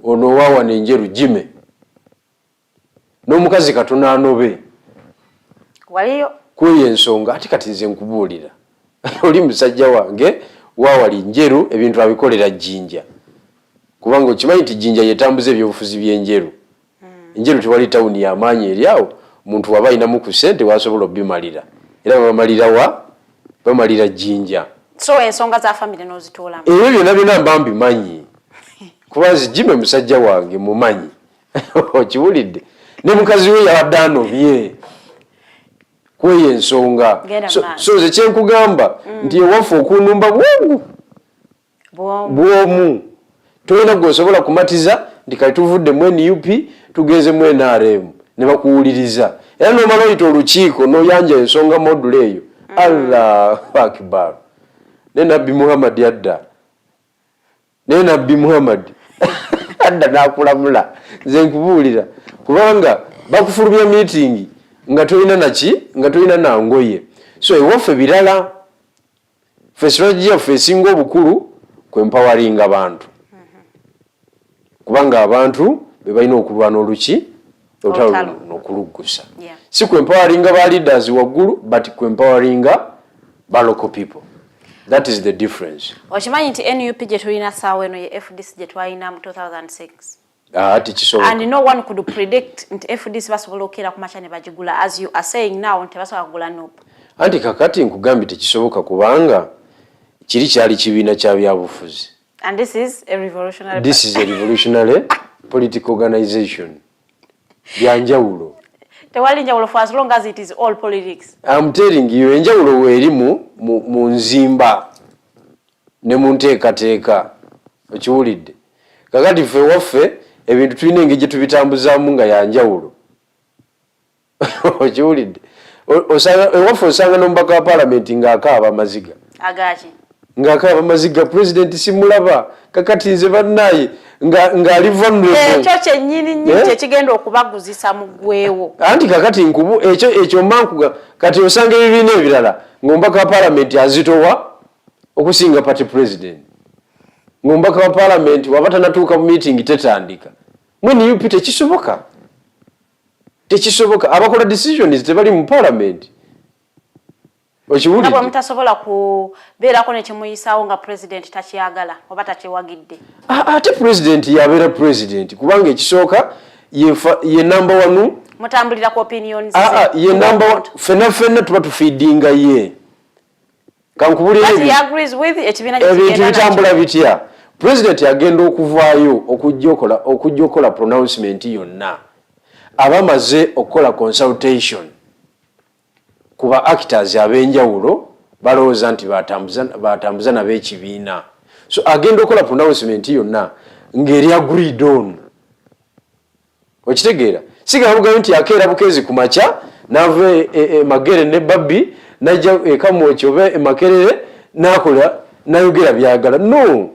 ono wawa nenjeru jime n'omukazi katona anobe waliyo kuyo ensonga ati kati nze nkubuulira oli musajja wange wawali njeru ebintu abikolera Jinja kubanga okimanyi nti Jinja yetambuza ebyobufuzi by'enjeru enjeru tewali tawuni y'amaanyi eri awo muntu waba ayinamu ku ssente wasobola obimalira era bamalira Jinja so ensonga za family n'ozituulamu ebyo byonna mba mbimanyi kuba nzijime musajja wange mumanyi okiwulidde ne mukazi we yabadde anobye kweyo ensonga so ze kyenkugamba nti ewaffe okunumba bwomu tolina gweosobola kumatiza nti kati tuvudde mu NUP tugeze mu NRM ne bakuwuliriza era nomala oyita olukiiko n'oyanja ensonga module eyo Allahu Akbar ne Nabbi Muhammad adda adda n'akulamula nze nkubuulira kubanga bakufulumya meeting nga tolina nangoye so ewaffe birala fe strategy yaffe esinga obukulu kwempawalinga abantu kubanga abantu be balina okulwana oluki n'okuluggusa si kwempawalinga ba leaders waggulu but kwempawalinga ba local people. That is the difference. Okimanyi nti NUP gye tulina saawa eno ye FDC gye twalina mu 2006. Ati kisoboka. And no one could predict nti FDC basobola okera ku macha ne bagigula as you are saying now nti basobola kugula NUP. Anti kakati nkugambye tekisoboka kubanga kiri kyali kibiina kya byabufuzi. And this is a revolutionary political organization. Byanjawulo. Tewali njawulo for as long as it is all politics. I'm telling you enjawulo weeri mu nzimba ne mu nteekateeka okiwulidde. Kakati ffe waffe ebintu tulina engeri gye tubitambuzaamu nga yanjawulo. Okiwulidde. Ewaffe osanga n'omubaka wa paalamenti ng'akaaba amaziga. Agaki. Ng'akaaba amaziga pulezidenti simulaba kakati nze bannaye ng'ali vulnerable. Ekyo kyennyini kyekigenda okubaguzisa mu ggwewo. Anti kakati nkubu ekyo mankuga kati osanga ebibiina ebirala ng'omubaka wa paalamenti azitowa okusinga party president. Ng'omubaka wa paalamenti waba tanatuuka mu meeting tetandika. Mwene UP tekisoboka. Abakola decisions tebali mu paalamenti. Okiwulidde. Nabwo mutasobola kubeerako ne kimuyisaawo nga president takiyagala oba takiwagidde. Ate president yabeera president kubanga ekisooka ye number one. Mutambulira ku opinions. Ye number fenna tuba tufiidinga ye. Kankubulira ebyo. He agrees with ekibiina ebintu bitambula bitya. President yagenda okuvaayo okujja okola pronouncement yonna. Abamaze okukola consultation kuba actors ab'enjawulo balowooza nti batambuza n'ab'ekibiina. So agenda okola pronouncement yonna ng'eri agreed on. Okitegeera? Sigamba nti akeera bukeezi ku makya n'ava Magere ne Babbi n'ajja Kamwoki oba Makerere n'akola n'ayogera byagala. No,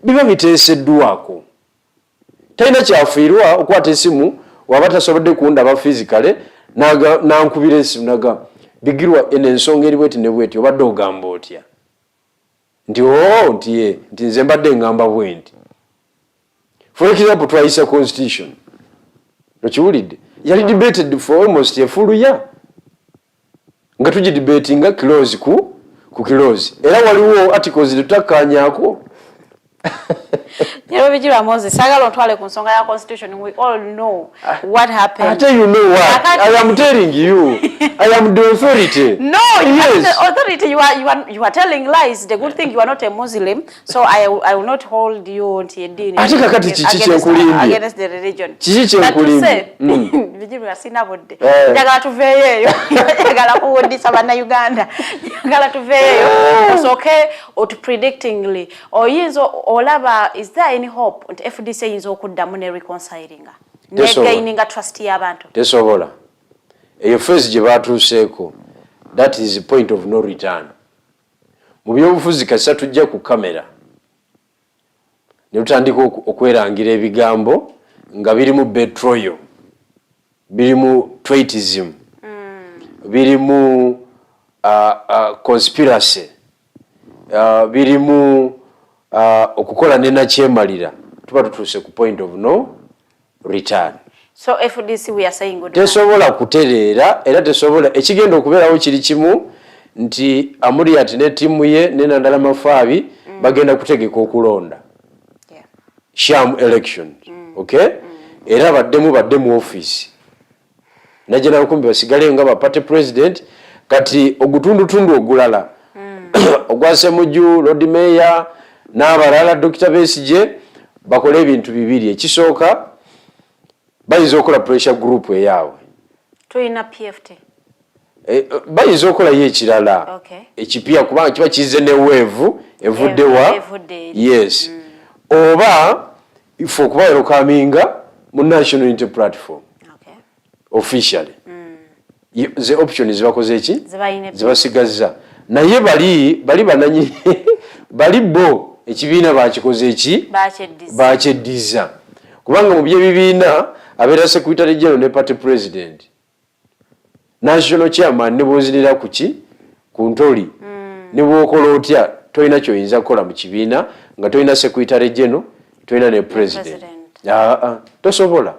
biba biteeseddwako. Talina kyafiirwa okwata essimu waba tasobodde kundaba physically n'ankubira essimu n'agamba Bigirwa ensonga eri bweti ne bweti obadde ogamba otya nti nti nze mbadde ngamba bwenti. For example twayisa constitution okiwulidde yali debated for almost a full year nga tugidebatinga close ku close era waliwo articles tutakkaanyaako. Bigirwa Moses, sagala ontwale ku nsonga ya constitution. We all know what happened. I tell you know what? I am telling you. I am the authority. No, yes. The authority. You are telling lies. The good thing you are not a Muslim, so I will not hold you until against the religion. Bigirwa sina bodde. Njagala tuveeyo. Njagala kuwuliriza banna Uganda. Njagala tuveeyo. Osoke predictingly. Oyinza olaba, is there any hope nti FDC yinza okuddamu ne reconciling ne gaining trust y'abantu? Tesobola. Eyo first gye baatuuseeko, that is a point of no return. Mu byobufuzi kasa tujja ku kamera ne tutandika okwerangira ebigambo nga birimu betroyo birimu traitism, birimu conspiracy, birimu okukola nenakyemalira, tuba tutuuse ku point of no return. So FDC we are saying good. Tesobola kutereera era tesobola ekigenda okubeerawo kiri kimu nti Amuriat ne timu ye nenandala mafaabi bagenda kutegeka okulonda. Yeah. Sham election. Okay? Era baddemu office. Najja nakumbi basigale nga ba party president kati ogutundu ogulala. Ogwase muju Lord Mayor n'abalala Dr. Besigye bakole ebintu bibiri. Ekisooka bayinza okola pressure group eyaabwe. Tuyina PFT. Bayinza okola ye ekirala. Okay. Ekipya kubanga kiba kize ne wave evuddewa. Yes. Oba ifo kuba erokaminga mu national unity platform. Okay. Officially. The option zibakoze eki? Zibasigaza. Naye bali bananyi bali bo ekibiina bakikoze eki? Bakyeddiza. Kubanga mu byebibiina abeera secretary general ne party president. National chairman ne bozirira kuki? Ku ntoli. Ne bwokola otya toyina kyoyinza kukola mu kibiina nga toyina secretary general, toyina ne president. Tosobola.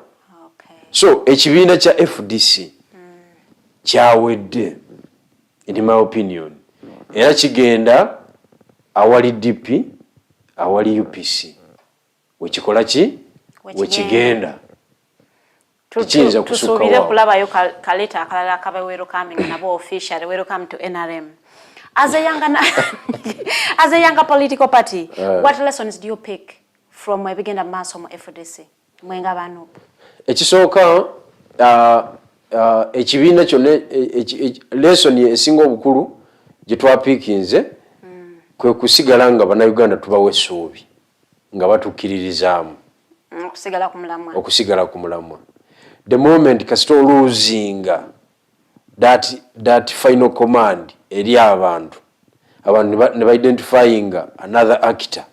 Okay. So ekibiina kya FDC kyawedde in my opinion. Era kigenda awali DP, awali UPC. Wekikola ki? Wekigenda. Tusubire kulabayo kaleta akalala kabewero coming nabo official welcome to NRM. As a younger political party, what lessons do you pick from bigenda maaso mu FDC? Mwenga bano. Ekisooka ekibiina kyonna lesson esinga obukulu gye twapiikinze kwe kusigala nga bannayuganda tubawa essuubi nga batukkiririzaamu okusigala ku mulamwa. The moment kasita oluzinga that final command eri abantu ne ba-identifyinga another actor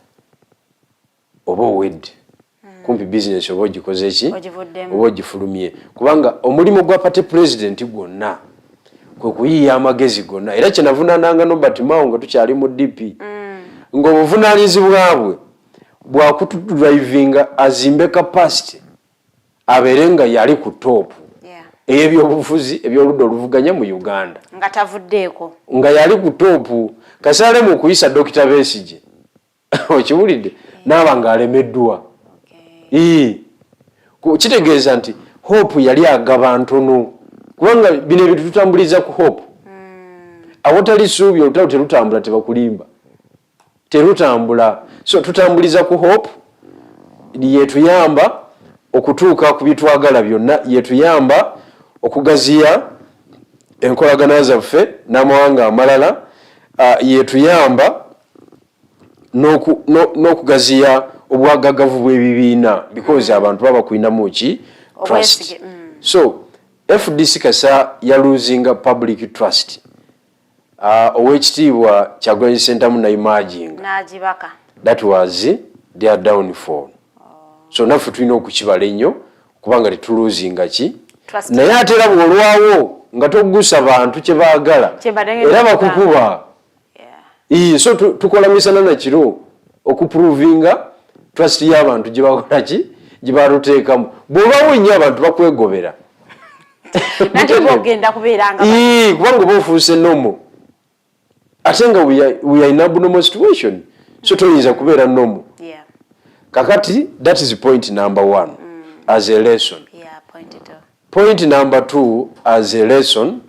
oba owedde kumpi business oba ogikoze eki oba ogifulumye kubanga omulimu gwa party president gwonna kwe kuyiiya amagezi gonna era kyenavunaananga Nobert Mao nga tukyali mu DP ng'obuvunaanyizibwa bwe bwakutudrivinga azimbe capacity abeere nga yali ku top ey'ebyobufuzi ebyoludda oluvuganya mu Uganda nga tavuddeeko nga yali ku top kasale mu kuyisa Dr. Besigye okiwulidde n'aba ng'alemeddwa. Kitegeeza nti hope yali agaba ntono kubanga bino ebintu tutambuliza ku hope. Awatali ssuubi olutalo terutambula tebakulimba terutambula so tutambuliza ku hope yetuyamba okutuuka ku bitwagala byonna yetuyamba okugaziya enkolagana zaffe n'amawanga amalala yetuyamba n'okugaziya obwagagavu bw'ebibiina because abantu baba kuinamu ki trust. So FDC kasa ya losing public trust. Owekitiibwa Kyagulanyi Ssentamu na imaging n'agibaka. That was their downfall. So naffe tulina okukibala ennyo kubanga tetuluzinga ki naye ate era bw'olwawo nga togusa bantu kye baagala era bakukuba. So tukola misana na kiro okuprovinga trust y'abantu gye bakola ki gye baluteekamu bw'olwawo ennyo abantu bakwegobera nati bw'ogenda kubeeranga kubanga oba ofuuse nomo ate nga we are in abnormal situation so toyinza kubeera nomo. Kakati that is point number 1 as a lesson. Point number 2 as a lesson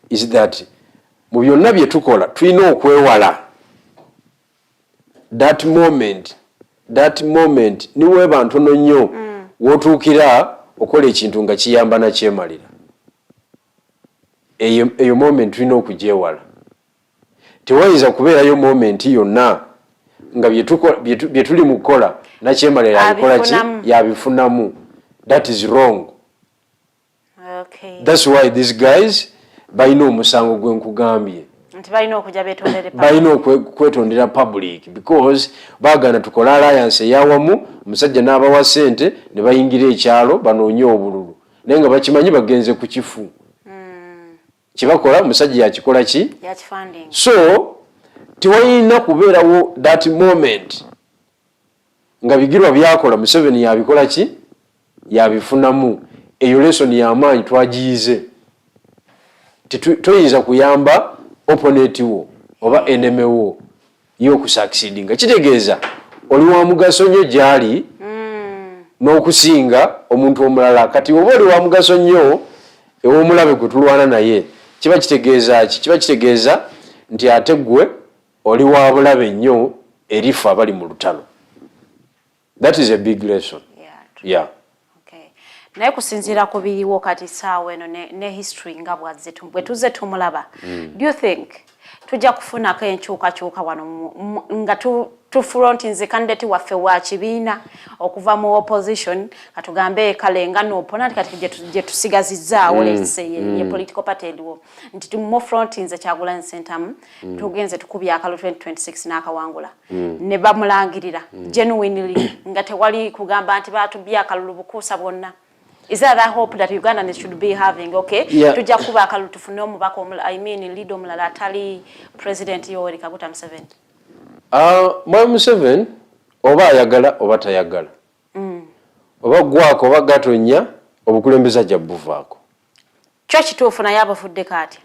is that mu byonna bye tukola tulina okwewala that moment niwe bantu nno nnyo wootuukira okola ekintu nga kiyamba nakyemalira eyo moment tulina okugyewala. Tewayinza kubeerayo moment yonna nga bye tuli mu kukola nakyemalira abikola ki yabifunamu. That is wrong. That's why these guys balina omusango gwe nkugambye nti balina okujja betondere balina okwetondera public because baagana tukola alliance eyawamu omusajja n'abawa ssente ne bayingira ekyalo banoonye obululu naye nga bakimanyi bagenze ku kifu kibakola musajja yakikola ki so tewalina kubeerawo that moment nga Bigirwa byakola Museveni yabikola ki yabifunamu eyo lesson y'amaanyi twagiyize toyinza kuyamba opponent wo oba enemy wo y'okusucceedinga kitegeeza oli wa mugaso nnyo gy'ali n'okusinga omuntu omulala kati oba oli wa mugaso nnyo ew'omulabe gwe tulwana naye kiba kitegeeza ki kiba kitegeeza nti ate ggwe oli wa bulabe nnyo erifu abali mu lutalo. That is a big lesson. Yeah. Naye kusinziira ku biriwo kati saawa eno ne history nga bwe tuzze tumulaba, do you think tujja kufunako enkyukakyuka wano nga tufrontinze candidate waffe wa kibiina okuva mu opposition katugambe kalenga n'opponent kati gye tusigazizaawo ye political party ediwo nti tumufrontinze Kyagulanyi Ssentamu tugenze tukubya akalu 2026 n'akawangula ne bamulangirira genuinely nga tewali kugamba nti batubya akalulu bukuusa bwonna. Is that the hope that Ugandans should be having? Okay, tujja kuba akalu tufune omubaka I mean leader omulala atali President Yoweri Kaguta Museveni. Museveni oba ayagala oba tayagala oba gwako oba gatonya obukulembeze ajja buvaako kyo kituufu naye abafudde kati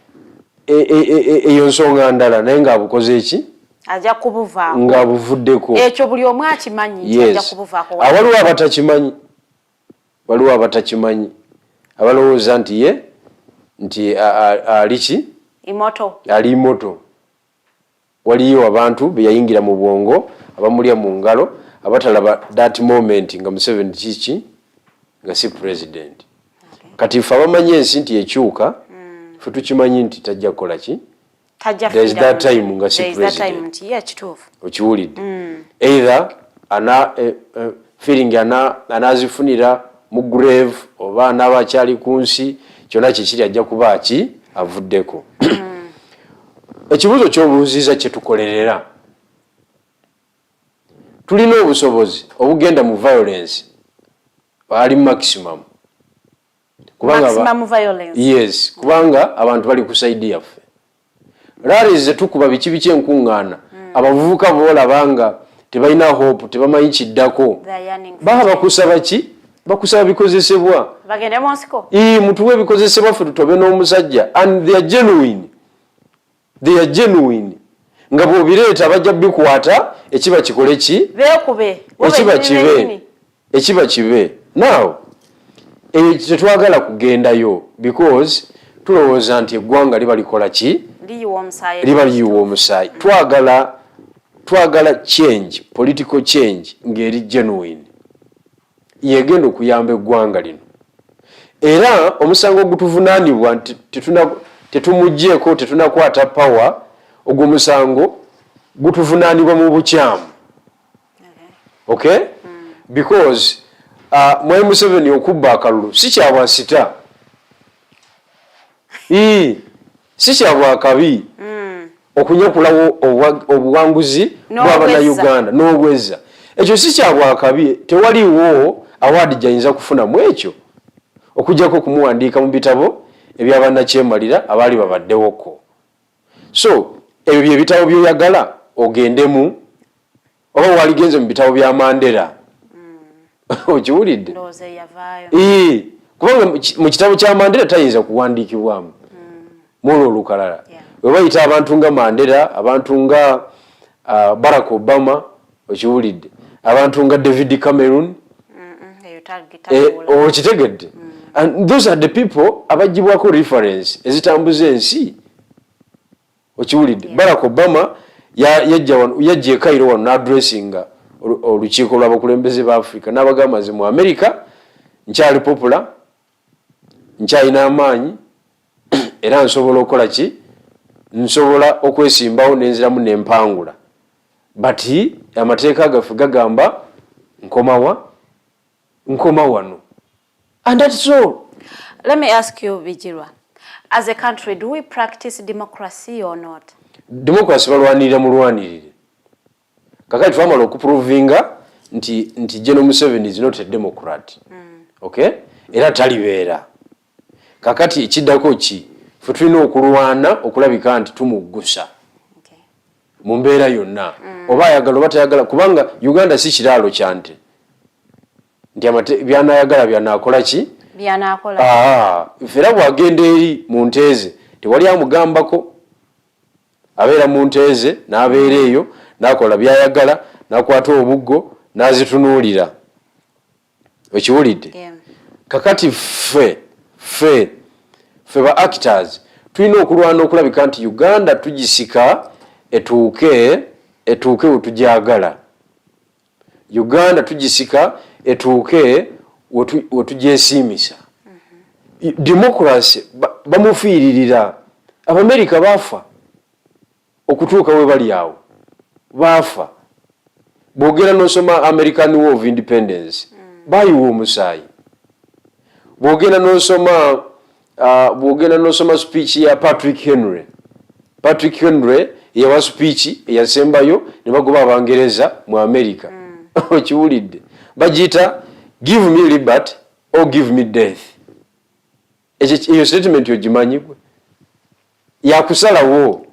eyo nsonga ndala naye ng'abukoze eki ajja kubuvaako ng'abuvuddeko ekyo buli omu akimanyi ajja kubuvaako waliwo abatakimanyi abalowooza nti aliki ali imoto waliyo abantu beyayingira mu bwongo abamulya mu ngalo abatalaba that moment nga Museveni kiki nga si president kati ife abamanyi ensi nti ekyuka fe tukimanyi nti tajja kukola ki there is that time nga si president okiwulidde either feeling anazifunira mu grave oba n'abakyali ku nsi kyonna kikiri ajja kuba ki avuddeko ekibuuzo ky'obuuziza kye tukolerera tulina obusobozi obugenda mu violence bali maximum kubanga abantu bali ku side yaffe rali ze tukuba bikibi kyenkuŋŋaana abavubuka boolabanga tebalina hope tebamanyi kiddako baba bakusaba ki bakusaba bikozesebwa bagende mu nsiko mutuwe ebikozesebwa ffe tutobe n'omusajja and they are genuine nga bw'obireeta bajja bikwata ekiba kikole ki ekiba kibe now tetwagala kugendayo because tulowooza nti eggwanga liba likola ki liba liyiwa omusaayi twagala change political change ng'eri genuine yegenda okuyamba eggwanga lino era omusango ogutuvunaanibwa nti tetumugjeeko tetunakwata power ogwo musango gutuvunaanibwa mu bukyamu okay because Mwai Museveni okubba akalulu si kyabwasita si kyabwakabi okunyakulawo obuwanguzi bw'Abannayuganda n'obweza ekyo si kyabwakabi tewaliwo award gyayinza kufunamu ekyo okujjako kumuwandiika mu bitabo ebyabannakyemalira abaali babaddewoko so ebyo byebitabo byoyagala ogendemu oba waligenze mu bitabo bya Mandela okiwulidde kubanga mu kitabo kya Mandela tayinza kuwandiikibwamu muolwo olukalala we bayita abantu nga Mandela abantu nga Barack Obama okiwulidde abantu nga David Cameron okitegedde and those are the people abajibwako reference ezitambuza ensi okiwulidde Barack Obama yajja e Cairo wano n'addressinga olukiiko lw'abakulembeze ba Africa n'abagamba nze mu America nkyali popular nkyalina amaanyi era nsobola okukola ki nsobola okwesimbawo nenziramu n'empangula but amateeka gaffe gagamba nkoma wano and that's all. Let me ask you, Bigirwa, as a country, do we practice democracy or not? Democracy balwanirira mulwanirire kakati twamala okuprovinga nti General Museveni is not a democrat okay era talibeera. Kakati ekiddako ki ffe tulina okulwana okulabika nti tumuggusa mu mbeera yonna oba ayagala oba tayagala, kubanga Uganda si kiraalo kya nte nti byanayagala byanaakola ki byanakola. Ffe era bwagenda eri mu nteeze tewali amugambako, abeera mu nteeze n'abeera eyo n'akola byayagala, n'akwata obuggo n'azitunuulira. Okiwulidde? Kakati ffe ba actors tulina okulwana okulabika nti Uganda tugisika etuuke wetujagala. Uganda tugisika etuuke wetugyesiimisa. Democracy bamufiiririra. Abamerika baafa okutuuka we bali awo, baafa. Bwogera n'osoma American War of Independence baayiwa omusaayi. Bwogera n'osoma speech ya Patrick Henry yawa speech eyasembayo ne bagoba Abangereza mu America. Okiwulidde? Bagiyita give me liberty or give me death. Eyo statement ogimanyi gwe? Yakusalawo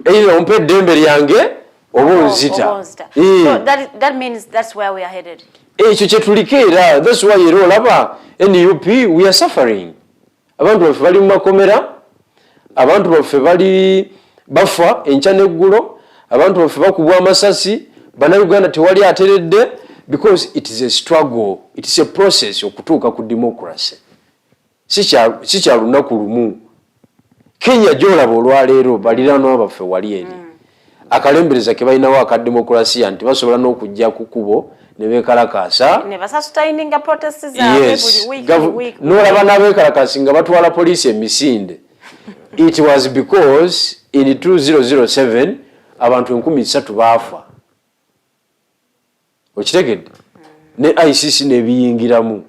eyo ompe eddembe lyange oba onzita. So that means that's where we are headed. Ekyo kye tuliko era. That's why era olaba NUP we are suffering. Abantu baffe bali mu makomera, abantu baffe bali bafa enkya n'eggulo, abantu baffe bakubwa amasasi, Bannayuganda tewali ateredde, because it is a struggle, it is a process okutuuka ku democracy. Si kya lunaku lumu. Kenya gy'olaba olwaleero baliraanwa baffe wali eri akalembereza ke balinawo aka demokrasiya nti basobola n'okujja ku kubo ne beekalakaasa n'olaba n'abeekalakaasi nga batwala poliisi emisinde. It was because in 2007 abantu 3,000 baafa. Okitegedde? Ne ICC n'ebiyingiramu.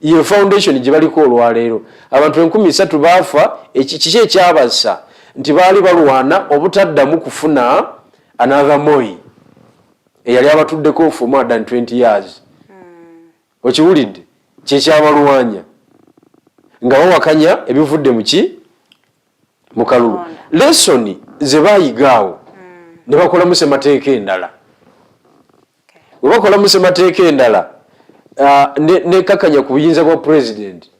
Iyo foundation gye baliko olwaleero abantu 3,000 baafa. Kiki ekyabassa nti baali balwana obutaddamu kufuna another Moi eyali abatuddeko for more than 20 years. Okiwulidde? Kyekyabalwanya nga bawakanya ebivudde mu kalulu. Lesoni ze baayigaawo ne bakolamu ssemateeka endala. Bwe bakolamu ssemateeka endala nekakanya ku buyinza bwa president.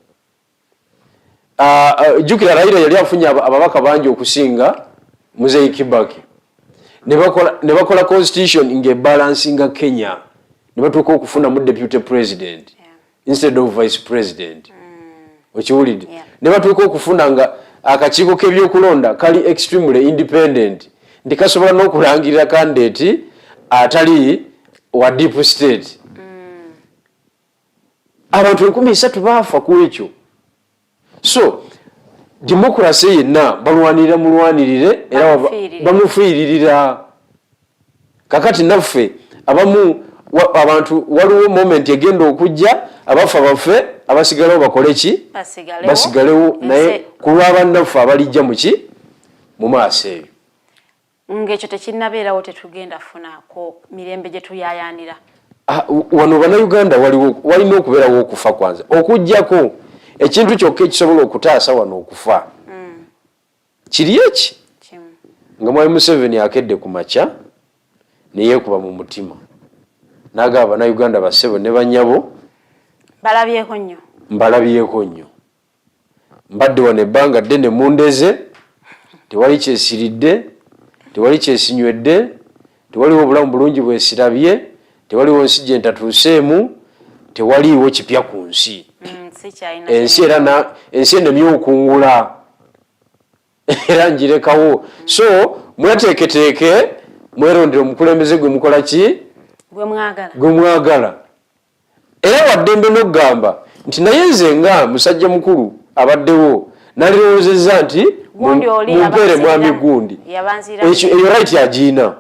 Jukira Raila yali afunye ababaka bangi okusinga Mzee Kibaki. Ne bakola constitution nge balancinga Kenya. Ne batuuka okufuna mu deputy president instead of vice president. Okiwulidde? Ne batuuka okufuna nga akakiiko k'ebyokulonda kali extremely independent. Ndikasobola n'okulangirira candidate atali wa deep state. Abantu 3,000 baafa ku ekyo. So democracy yenna balwanirira mulwanirire era bamufiiririra. Kakati naffe abamu abantu waliwo moment egenda okujja abafa baffe abasigalewo bakole ki? Basigalewo naye kulwaba naffe abalijja mu maaso eyo. Ng'ekyo tekinnabeerawo tetugenda funako mirembe gye tuyayaanira. Wano Bannayuganda walina okubeerawo okufa kwanza okujjako ekintu kyokka ekisobola okutaasa wano okufa kiri eki nga Mwai Museveni akedde ku makya ne yeekuba mu mutima n'agamba Bannayuganda bassebo ne bannyabo mbalabyeko nnyo mbadde wano ebbanga ddene mundeze tewali kyesiridde tewali kyesinywedde tewaliwo obulamu bulungi bwesirabye tewaliwo nsi gye ntatuuseemu tewaliiwo kipya ku nsi. Ensi enemye okungula era njirekawo. So mweteeketeeke mwerondera omukulembeze gwe mukola ki? Gwe mwagala. Era waddembe n'okugamba nti naye nze nga musajja mukulu abaddewo nalirowoozezza nti mumpeere mwami gundi. Eyo right agiina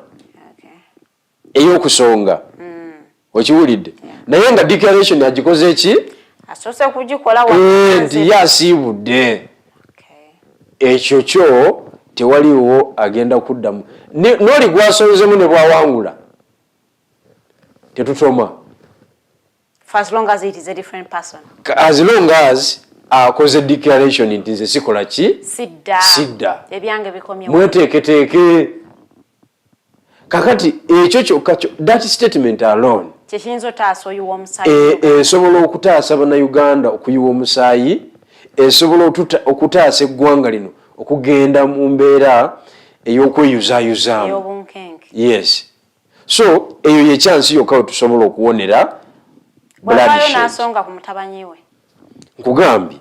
ey'okusonga. Okiwulidde? Naye nga declaration agikoze ki? Asoose kugikola nti yasiibudde. Ekyo kyo tewaliwo agenda kuddamu. N'oli gwasozemu ne bwawangula tetutoma. For as long as it is a different person. As long as akoze declaration nti nze sikola ki sidda ebyange bikomye mweteeketeeke kakati ekyo kyokka that statement alone kyekiyinza otaasa oyiwa omusaayi esobola okutaasa bannayuganda okuyiwa omusaayi esobola okutaasa eggwanga lino okugenda mu mbeera ey'okweyuzaayuzaamu yes so eyo ye chance yokka tusobola okuwonera bw'avaayo n'asonga ku mutabanyi we nkugambye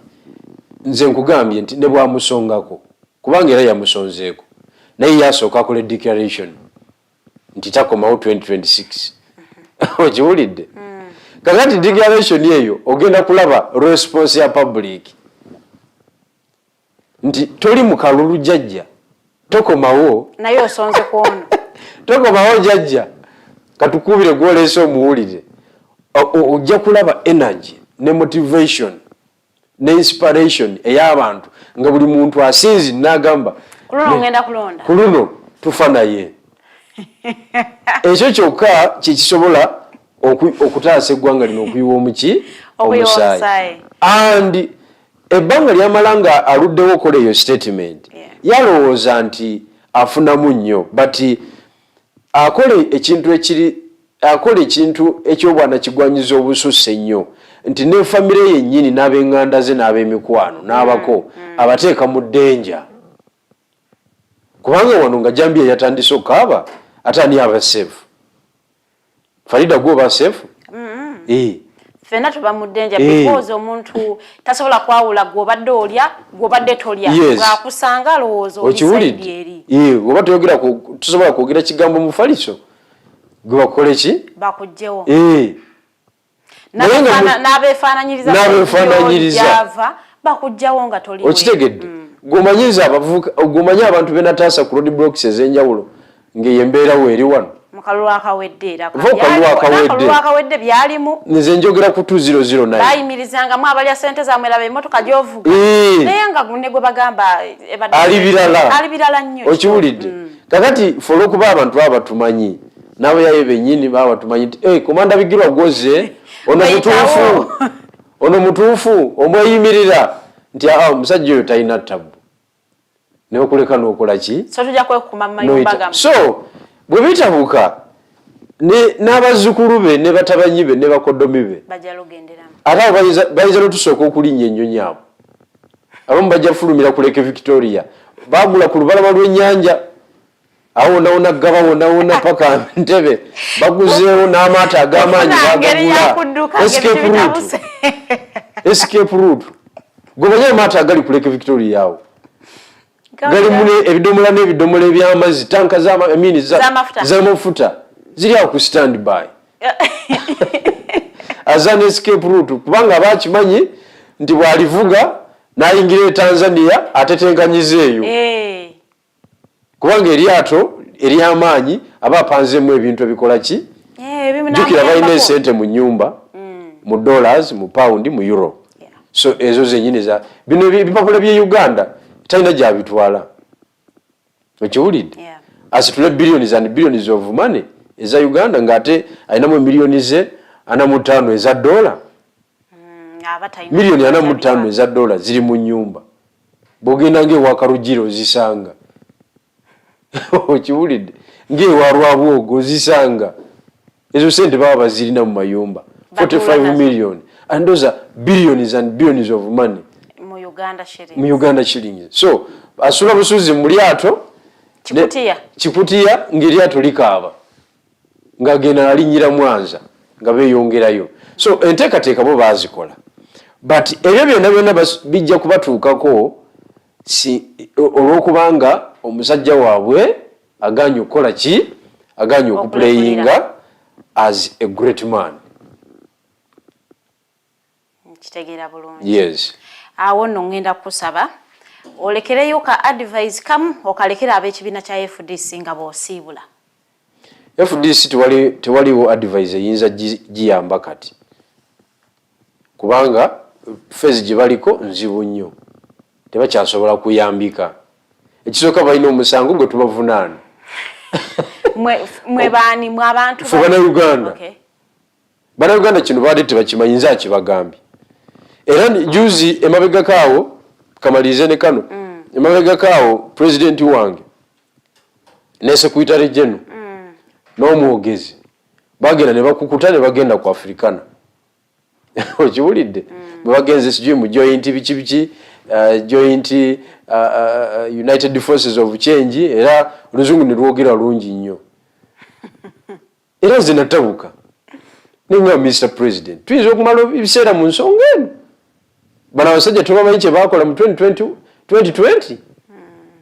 nti ne bwamusongako kubanga era yamusonzeeko naye yasooka akola declaration nti takomawo 2026 okiwulidde kakati declaration eyo ogenda kulaba response ya public nti toli mu kalulu jjajja tokomawo naye osonze ku ono tokomawo jjajja katukubire gwoleese omuwulire ojja kulaba energy ne motivation ne inspiration ey'abantu nga buli muntu asinzi n'agamba ku luno tufa naye ekyo kyokka kyekisobola okutaasa eggwanga lino okuyiwa omuki omusaayi and ebbanga lyamala nga aluddewo okola eyo statement yalowooza nti afunamu nnyo but akola ekintu ekyobwana kigwanyiza obususse ennyo nti ne famire yennyini n'ab'eŋŋanda ze n'ab'emikwano n'abako abateeka mu ddenja kubanga wano nga Jambiya yatandise okukaaba ate ani aba seefu Farida gwe oba seefu ffenna tuba mu ddenja because omuntu tasobola kwawula gw'obadde olya gw'obadde tolya bw'akusanga alowooza olisaidi eri oba tusobola kwogera kigambo mu Faliso gwe bakole ki bakuggyewo n'abeefaananyiriza bakuggyawo nga toli okitegedde gwomanyiza abavubuka gwomanyi abantu benataasa ku road blocks ez'enjawulo ng'eyo embeera weeri wano mu kalulu akawedde era kalulu akawedde byalimu nze njogera ku 2009 bayimirizangamu abalya ssente zammwe laba emmotoka gy'ovuga naye nga ne gwe bagamba ali birala nnyo okiwulidde kakati fe olw'okuba abantu baba batumanyi n'abayaye bennyini baba batumanyi nti komanda Bigirwa gwoze ono mutuufu omweyimirira nti omusajja oyo talina ttabu naye okuleka n'okola ki so tujja kwekukuma mu mayumba gamu so bwe bitabuka n'abazzukulu be ne batabanyi be ne bakoddomi be ate abo bayinza n'otusooka okulinnya ennyonyi abo abamu bajja fulumira ku Lake Victoria baagula ku lubalama lw'ennyanja awo wonna gaba wonna paka Ntebe baguzeewo n'amaato ag'amaanyi bagagula escape route gomanyi amaato agali ku Lake Victoria awo galimu ebidomola n'ebidomola eby'amazzi tanka z'amafuta ziri awo ku stand by azana escape route kubanga bakimanyi nti bw'alivuga n'ayingira e Tanzania atetenganyizeeyo kubanga eryato ery'amaanyi aba apanzeemu ebintu ebikola ki jjukira balina esente mu nnyumba mu dollars mu pound mu euro so ezo zennyini bino ebipapula by'e Uganda talina gyabitwala okiwulidde asitule billions and billions of money eza Uganda ng'ate alinamu miliyoni ze 45 eza dola miliyoni 45 eza dola ziri mu nnyumba bw'ogenda ng'ewa Karugiro ozisanga okiwulidde ng'ewa Rwabwogo ozisanga ezo sente baba bazirina mu mayumba 45 million and those are billions and billions of money mu Uganda shillings so asula busuzi mu lyato kikutiya ng'eryato likaaba ng'agenda alinyira Mwanza nga beeyongerayo so enteekateeka bo baazikola but ebyo byonna bijja kubatuukako olw'okubanga omusajja waabwe aganye okukola ki aganye okuplayinga as a great man kitegeera bulungi yes awo nno ngenda kukusaba olekereyo ka advice kamu okalekera ab'ekibiina kya FDC nga bw'osiibula FDC tewaliwo advice eyinza giyamba kati kubanga fezi gye baliko nzibu nnyo tebakyasobola kuyambika ekisooka balina omusango gwe tubavunaana mwe baani mwe abantu fe Bannayuganda Bannayuganda kino baadde tebakimanyi nze akibagambye. Era juzi emabega kaawo kamalirize ne kano emabega kaawo president wange ne secretary general n'omwogezi bagenda ne bakukuta ne bagenda ku Africana. Okiwulidde? Bwe bagenze sijui mu joint biki joint United Forces of Change era oluzungu ne lwogera lungi nnyo. Era nze natabuka ninga Mr. President tuyinza okumala ebiseera mu nsonga eno. Bano abasajja tebamanyi kye baakola mu 2020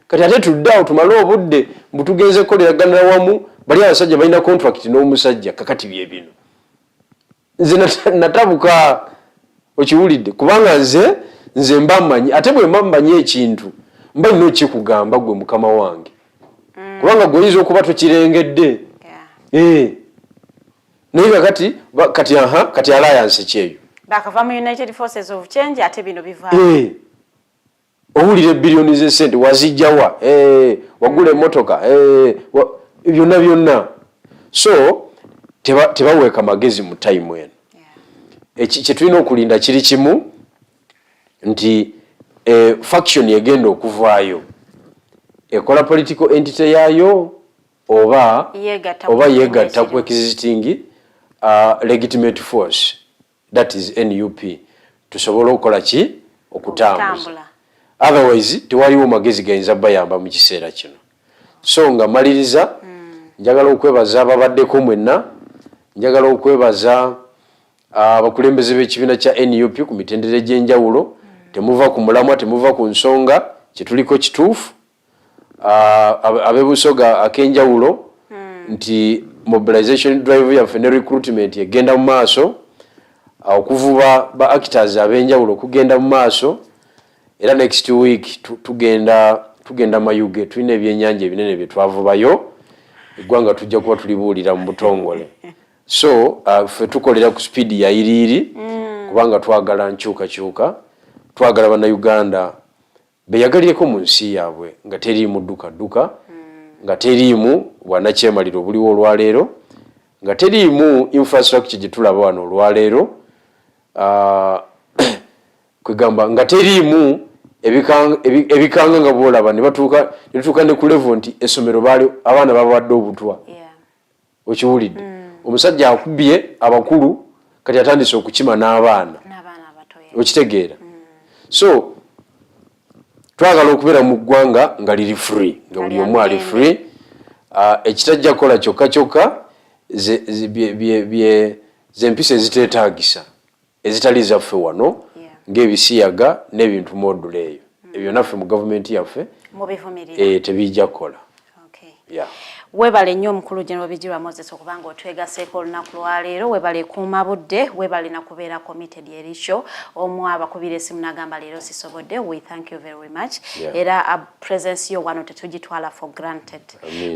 kati ate tuddawo tumale obudde mbutugenze kukoleragana wamu bali abasajja balina contract n'omusajja kakati bye bino. Nze natabuka okiwulidde kubanga nze mbamanyi ate bwe mbamanyi ekintu mba nno kikugamba gwe mukama wange kubanga goyiza okuba tokirengedde. Naye kati alliance kyeyo bakava mu United Forces of Change ate bino biva owulire billioni z'essente wazijjawa wagula emmotoka byonna so tebaweeka magezi mu time eno. Kye tulina okulinda kiri kimu nti faction egenda okuvaayo ekola political entity yaayo oba yeegatta ku existing legitimate force that is NUP tusobola okukola ki okutambuza. Otherwise tewaliwo magezi gayinza bayamba mu kiseera kino. So nga maliriza njagala okwebaza ababaddeko mwenna, njagala okwebaza abakulembeze b'ekibiina kya NUP ku mitendera egy'enjawulo. Temuva ku mulamwa, temuva ku nsonga kyetuliko kituufu. Ab'ebusoga ak'enjawulo nti mobilization drive yaffe ne recruitment egenda mu maaso, okuvuba ba actors ab'enjawulo kugenda mu maaso. Era next week tugenda Mayuge, tulina ebyennyanja ebinene bye twavubayo, eggwanga tujja kuba tulibuulira mu butongole. So ffe tukolera ku speed ya iriri kubanga twagala nkyukakyuka, twagala bannayuganda beyagalireko mu nsi yaabwe nga teriimu dduka nga teriimu bwanakyemaliro buliwo olwaleero, nga teriimu infrastructure gye tulaba wano olwaleero, kwegamba nga teriimu ebikanga nga boolaba ne tutuuka ne ku level nti essomero abaana babawadde obutwa. Okiwulidde? Omusajja akubye abakulu kati atandise okukima n'abaana. Okitegeera? So twagala okubeera mu ggwanga nga liri free, nga buli omu ali free. Ekitajja kukola kyokka z'empisa eziteetaagisa ezitali zaffe wano ng'ebisiyaga n'ebintu module eyo. Ebyo naffe mu gavumenti yaffe tebijja kukola. Webale nnyo omukulu General Bigirwa Moses okubanga otwegaseeko olunaku lwaleero. Webale kuuma budde, webale na kubeera committed erisho omu abakubira esimu n'agamba leero sisobodde. We thank you very much. Era presence yo wano tetugitwala for granted.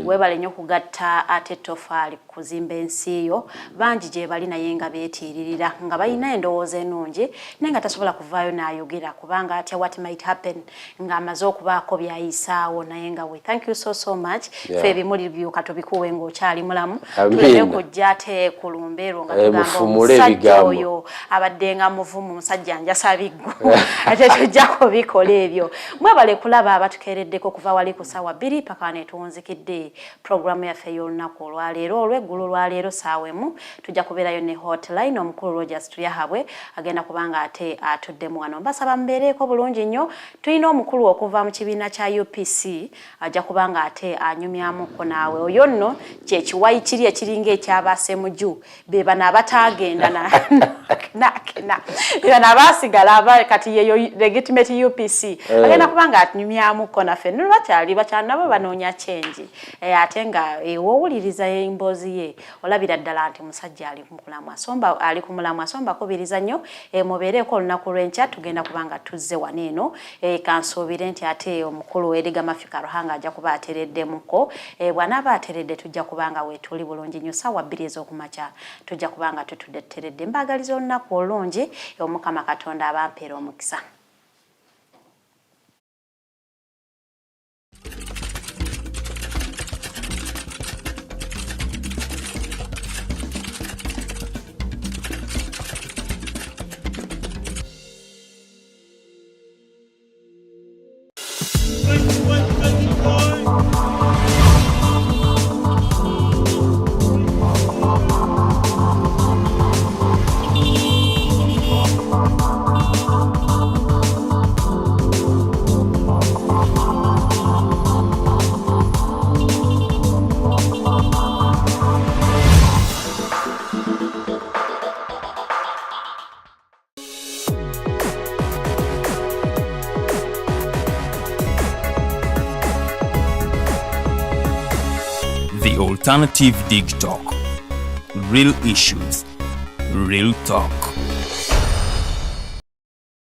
Webale nnyo kugatta ate tofaali kuzimba ensi yo. Bangi gye bali naye nga beetiiririra nga balina endowooza ennungi naye nga tasobola kuvaayo n'ayogera kubanga atya what might happen nga amaze okubaako byayisaawo naye nga we thank you so much. Fe ebimuli byuka tubikuwe ng'okyali mulamu. Tuleme kujja ate kulumbeero nga tugamba omusajja oyo abadde nga muvumu musajja njasa biggo ate tujja kubikola ebyo. Mwebale kulaba abatukeereddeko kuva wali ku ssaawa 2 paka ne tuwunzikidde programu yaffe y'olunaku olwaleero. Olw'eggulu lwaleero ssaawa 1 tujja kubeerayo ne hotline. Omukulu Rogers Tuyahabwe agenda kubanga ate atuddemu wano. Mbasaba mbeereeko bulungi nnyo. Tulina omukulu okuva mu kibiina kya UPC ajja kubanga ate anyumyamuko naawe. Oyo nno kyekiwayi kiri ekiringa ekyabasemuju be bano abatagenda bano abasigala kati yeyo legitimate UPC agenda kubanga anyumyamuko naffe bakyali nabo banoonya change ate nga woowuliriza emboozi ye olabira ddala nti musajja ali ku mulamwa asomba kubiriza nnyo. Mubeereeko olunaku lw'enkya tugenda kubanga tuzze wano eno kansuubire nti ate omukulu Ediga Mafika Ruhanga ajja kuba atereddemuko. Bw'anaaba ateredde tujja kubanga weetuli bulungi nnyo ssaawa 2 ez'okumakya tujja kubanga tutuddeteredde. Mbaagaliza olunaku olungi Omukama Katonda abampeera omukisa. The Alternative Dig Talk. Real issues, real talk.